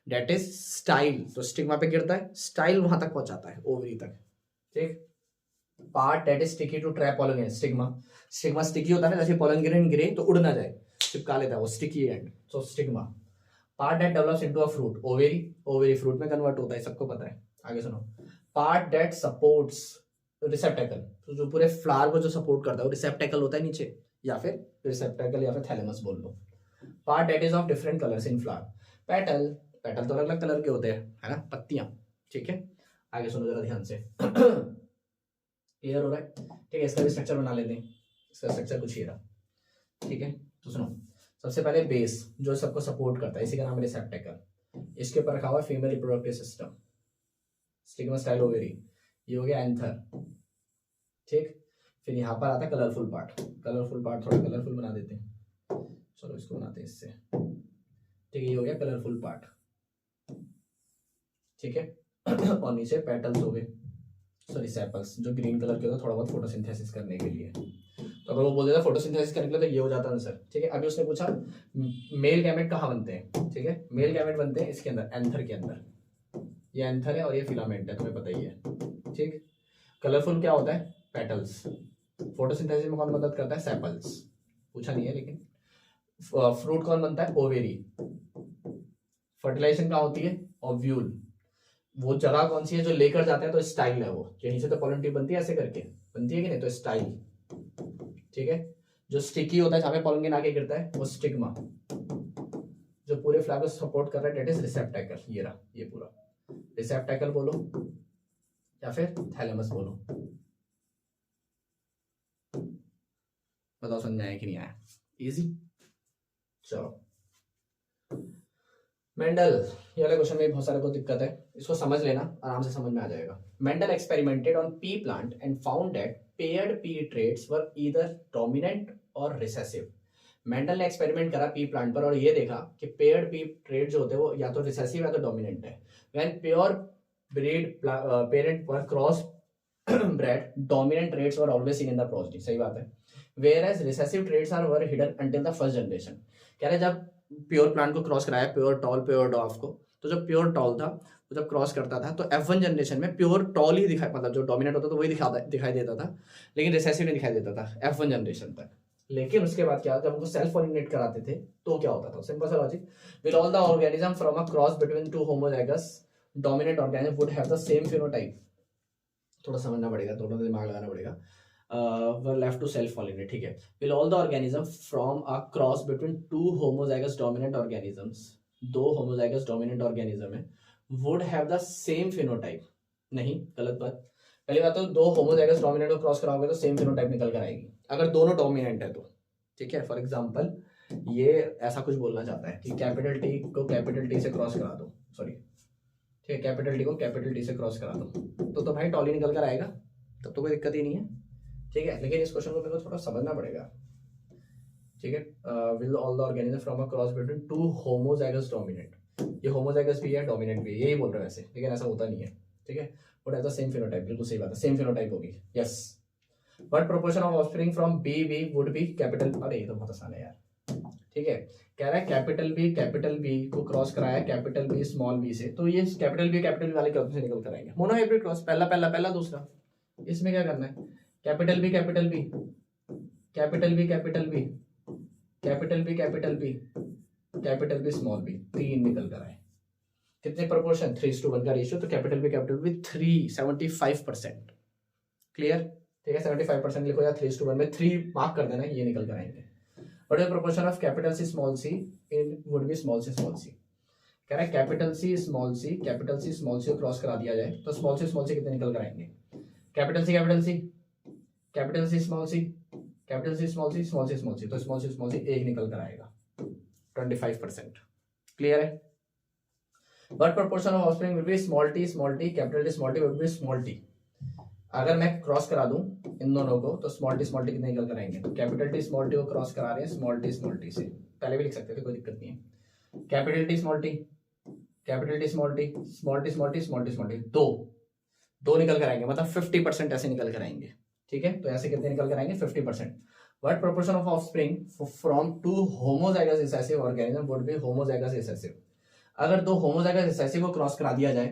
डेट इज स्टाइल। तो स्टिग्मा पे गिरता है, स्टाइल वहां तक पहुंचाता है, ओवरी तक। ठीक। Part that is sticky to trap pollen grain, stigma. Stigma sticky होता है ना, जैसे पॉलन ग्रेन गिरे तो उड़ ना जाए, चिपका लेता है वो, sticky and, so stigma. Part that develops into a fruit, ovary. Ovary fruit में कन्वर्ट होता है, सबको पता है। आगे सुनो, पार्ट दैट सपोर्ट्स रिसेप्टेकल, तो जो पूरे फ्लावर को जो सपोर्ट करता है वो रिसेप्टेकल होता है नीचे, या फिर रिसेप्टेकल या फिर थैलेमस बोल लो। Part that is of different colours in flower, petal. Petal तो अलग अलग कलर के होते हैं, है ना, पत्तियां। ठीक है, आगे सुनो जरा ध्यान से। क्लियर हो रहा है? ठीक है, इसका भी स्ट्रक्चर बना लेते हैं। इसका स्ट्रक्चर कुछ ही रहा। ठीक है, तो सुनो, सबसे पहले बेस जो सबको सपोर्ट करता है, इसी का नाम है रिसेप्टेकल। इसके ऊपर रखा हुआ है female reproductive system, stigma style ovary, ये हो गया एंथर। ठीक, फिर यहाँ पर आता है कलरफुल पार्ट। कलरफुल पार्ट थोड़ा कलरफुल बना देते हैं, चलो इसको बनाते हैं इससे। ठीक है, ये हो गया कलरफुल पार्ट। ठीक है, और नीचे पेटल्स हो गए, सॉरी सेपल्स, जो ग्रीन कलर के होता है थोड़ा बहुत फोटोसिंथेसिस करने के लिए। तो अगर वो बोल देता फोटोसिंथेसिस करने के लिए तो ये हो जाता आंसर। ठीक है, अभी उसने पूछा मेल गैमेट कहाँ बनते हैं। ठीक है, मेल गैमेट बनते हैं इसके अंदर, एंथर के अंदर। ये एंथर है और ये फिलामेंट है, तुम्हें पता ही है। ठीक, कलरफुल क्या होता है, पेटल्स। फोटोसिंथेसिस में कौन मदद करता है, सेपल्स। पूछा नहीं है लेकिन। फ्रूट कौन बनता है, ओवेरी। फर्टिलाइजेशन कहाँ होती है, ओव्यूल। वो जगह कौन सी है जो लेकर जाते हैं, तो स्टाइल है वो, यहीं से तो पॉलन ट्यूब बनती है, ऐसे करके बनती है कि नहीं, तो स्टाइल। ठीक है, जो स्टिकी होता है जहां पे पॉलन ग्रेन आके गिरता है वो स्टिग्मा। जो पूरे फ्लावर को सपोर्ट कर रहा है डेट इज रिसेप्टेकल। ये रहा, ये पूरा रिसेप्टेकल बोलो या फिर थैलेमस बोलो। बताओ समझ में आया कि नहीं आया? इजी। चलो, मेंडल, ये वाले क्वेश्चन में बहुत सारे को दिक्कत है, इसको समझ लेना, आराम से समझ में आ जाएगा। Mendel experimented on P plant and found that paired P traits were either dominant और रिसेसिव। मेंडल ने एक्सपेरिमेंट करा पी प्लांट पर और ये देखा कि पेयर्ड पी ट्रेट जो होते हैं वो या तो रिसेसिव या तो डोमिनेंट है। When pure breed parent were cross bred, dominant traits were always seen in the progeny. सही बात है। Whereas recessive traits are were hidden until the first generation. कह रहे जब प्योर प्लांट को क्रॉस कराया, प्योर टॉल प्योर डॉफ को, तो जब प्योर टॉल था वो जब क्रॉस करता था तो F1 जनरेशन में प्योर टॉल ही दिखाई, मतलब जो डोमिनेंट होता था वही दिखाई देता था, लेकिन रिसेसिव नहीं दिखाई देता था F1 जनरेशन तक। लेकिन उसके बाद क्या, जब उनको सेल्फ पॉलिनेट कराते थे तो क्या होता था, सिंपल सा logic, will all the organism from a cross between two homozygous dominant organism would have the same phenotype. थोड़ा समझना पड़ेगा, थोड़ा दिमाग लगाना पड़ेगा। were left to self-pollinate, ठीक है। Will all the organisms from a cross between two homozygous dominant organisms, दो homozygous dominant organism है, would have the same phenotype? नहीं, गलत बात। पहली बात तो दो homozygous dominant को क्रॉस कराओगे तो सेम फिनोटाइप निकल कर आएगी, अगर दोनों डोमिनेंट है तो। ठीक है, फॉर एग्जांपल ये ऐसा कुछ बोलना चाहता है कि कैपिटल टी को कैपिटल टी से क्रॉस करा दो, सॉरी ठीक है, कैपिटल टी को कैपिटल टी से क्रॉस करा दो तो भाई टॉली निकल कर आएगा, तब तो कोई दिक्कत ही नहीं है। ठीक है, लेकिन इस क्वेश्चन को मेरे को थोड़ा समझना पड़ेगा। ठीक है, will all the organism from a cross between two homozygous dominant, ये होमोजाइगस भी है डोमिनेंट भी है, यही बोल रहे हैं वैसे, लेकिन ऐसा होता नहीं है। ठीक है, but as the same phenotype, बिल्कुल सही बात है, सेम फिनोटाइप होगी। Yes, what proportion of offspring from B would be capital, अरे ये तो बहुत आसान है यार। ठीक है, कह रहा है कैपिटल बी को क्रॉस कराया कैपिटल बी स्मॉल बी से, तो ये कैपिटल बी वाले क्रॉस से निकल कर आएंगे, मोनोहाइब्रिड क्रॉस, पहला दूसरा। इसमें क्या करना है, capital B capital B capital B capital B capital B capital B capital B small b, 3 निकल कर आए। कितने प्रोपोर्शन, 3:1 का रेशियो, तो कैपिटल बी 75%। क्लियर? ठीक है, 75% लिखो या 3:1 में 3 मार्क कर देना, ये निकल कर आएंगे। What is the proportion of capital C small C in would be small C small C. कह रहा है कैपिटल सी स्मॉल सी को क्रॉस करा दिया जाए तो स्मॉल सी कितने निकल कर आएंगे, कैपिटल सी स्मॉल सी कैपिटल सी स्मॉल सी तो स्मॉल सी 1 निकल कर आएगा, 25%। क्लियर है? What proportion of offspring will be small T capital T small T will be small T. अगर मैं क्रॉस करा दूं इन दोनों को तो स्मॉल टी कितने निकल कर आएंगे, तो कैपिटल टी स्मॉल टी को क्रॉस करा रहे हैं स्मॉल टी से, पहले भी लिख सकते थे कोई दिक्कत नहीं है। Capital T small T capital T small T small T small T small T small T, दो निकल कर आएंगे, मतलब 50% ऐसे निकल कर आएंगे। ठीक है, तो ऐसे कितने निकल कर आएंगे 50%। What proportion of offspring from two homozygous recessive organism would be homozygous recessive. अगर दो होमोजाइगस रिसेसिव को क्रॉस करा दिया जाए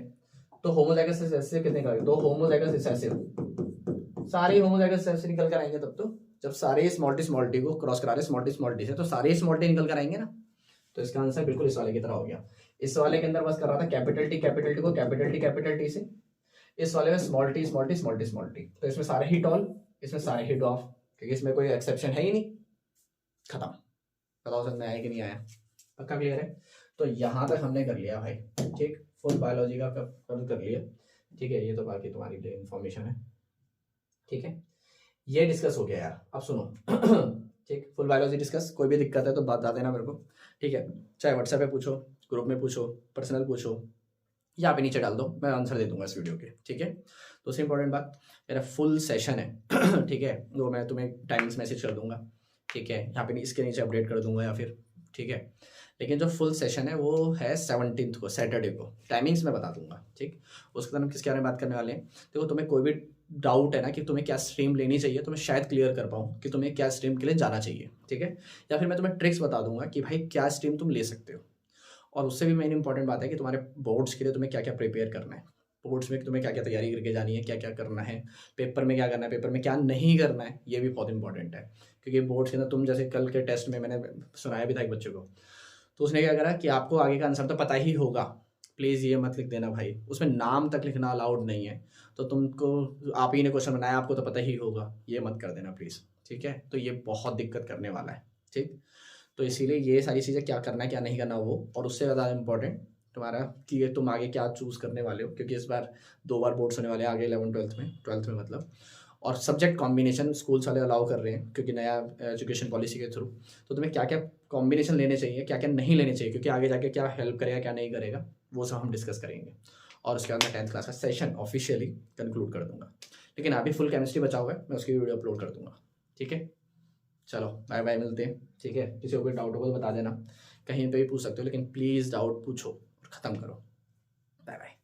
तो होमोजाइगस रिसेसिव कितने निकल, दो होमोजाइगस रिसेसिव, सारे होमोजाइगस रिसेसिव निकल कर आएंगे तब तो, जब सारे स्मॉल टी को क्रॉस करा रहे स्मॉल टी से तो सारे स्मॉल टी निकल कर आएंगे ना। तो इसका आंसर बिल्कुल इस वाले की तरह हो गया। इस वाले के अंदर बस कर रहा था कैपिटल टी को कैपिटल टी से, इस वाले में स्मॉल टी तो इसमें सारे ही टॉल, इसमें सारे ही डॉफ, क्योंकि इसमें कोई एक्सेप्शन है ही नहीं। खत्म। बताओ समझ में आया कि नहीं आया, पक्का क्लियर है। तो यहाँ तक हमने कर लिया भाई, ठीक, फुल बायोलॉजी का कर लिया। ठीक है, ये तो बाकी तुम्हारी लिए इन्फॉर्मेशन है। ठीक है, ये डिस्कस हो गया यार। अब सुनो ठीक, फुल बायोलॉजी डिस्कस, कोई भी दिक्कत है तो बता देना मेरे को। ठीक है, चाहे व्हाट्सएप पे पूछो, ग्रुप में पूछो, पर्सनल पूछो, यहाँ पे नीचे डाल दो, मैं आंसर दे दूंगा इस वीडियो के। ठीक है, तो सबसे इंपॉर्टेंट बात, मेरा फुल सेशन है ठीक है, वो मैं तुम्हें टाइमिंग्स मैसेज कर दूंगा। ठीक है, यहाँ पे इसके नीचे अपडेट कर दूंगा या फिर, ठीक है, लेकिन जो फुल सेशन है वो है 17 को, सैटरडे को, टाइमिंग्स मैं बता दूंगा। ठीक, उसके बाद हम किसके बारे में बात करने वाले हैं। देखो, तुम्हें कोई भी डाउट है ना कि तुम्हें क्या स्ट्रीम लेनी चाहिए, तो मैं शायद क्लियर कर पाऊँ कि तुम्हें क्या स्ट्रीम के लिए जाना चाहिए। ठीक है, या फिर मैं तुम्हें ट्रिक्स बता दूंगा कि भाई क्या स्ट्रीम तुम ले सकते हो। और उससे भी मेन इंपॉर्टेंट बात है कि तुम्हारे बोर्ड्स के लिए तुम्हें क्या क्या प्रिपेयर करना है, बोर्ड्स में तुम्हें क्या क्या तैयारी करके जानी है, क्या क्या करना है, पेपर में क्या करना है, पेपर में क्या नहीं करना है, ये भी बहुत इंपॉर्टेंट है। क्योंकि बोर्ड्स के अंदर तुम जैसे कल के टेस्ट में मैंने सुनाया भी था एक बच्चे को, तो उसने क्या करा कि आपको आगे का आंसर तो पता ही होगा, प्लीज़ ये मत लिख देना भाई, उसमें नाम तक लिखना अलाउड नहीं है, तो तुमको आप ही ने क्वेश्चन बनाया, आपको तो पता ही होगा, ये मत कर देना प्लीज़। ठीक है, तो ये बहुत दिक्कत करने वाला है। ठीक, तो इसीलिए ये सारी चीज़ें क्या करना है क्या नहीं करना वो, और उससे ज़्यादा इम्पोर्टेंट तुम्हारा कि ये तुम आगे क्या चूज़ करने वाले हो, क्योंकि इस बार 2 बार बोर्ड्स होने वाले हैं आगे 11th-12th में मतलब। और सब्जेक्ट कॉम्बिनेशन स्कूल्स वाले अलाउ कर रहे हैं क्योंकि नया एजुकेशन पॉलिसी के थ्रू, तो तुम्हें क्या क्या कॉम्बिनेशन लेने चाहिए, क्या क्या नहीं लेने चाहिए, क्योंकि आगे जाके क्या हेल्प करेगा क्या नहीं करेगा वो सब हम डिस्कस करेंगे। और उसके बाद मैं 10th क्लास का सेशन ऑफिशियली कंक्लूड कर दूंगा। लेकिन अभी फुल केमिस्ट्री बचा हुआ है, मैं उसकी वीडियो अपलोड कर दूंगा। ठीक है, चलो बाय बाय, मिलते हैं। ठीक है, किसी को कोई डाउट हो तो बता देना, कहीं पे भी पूछ सकते हो, लेकिन प्लीज़ डाउट पूछो और ख़त्म करो। Bye bye.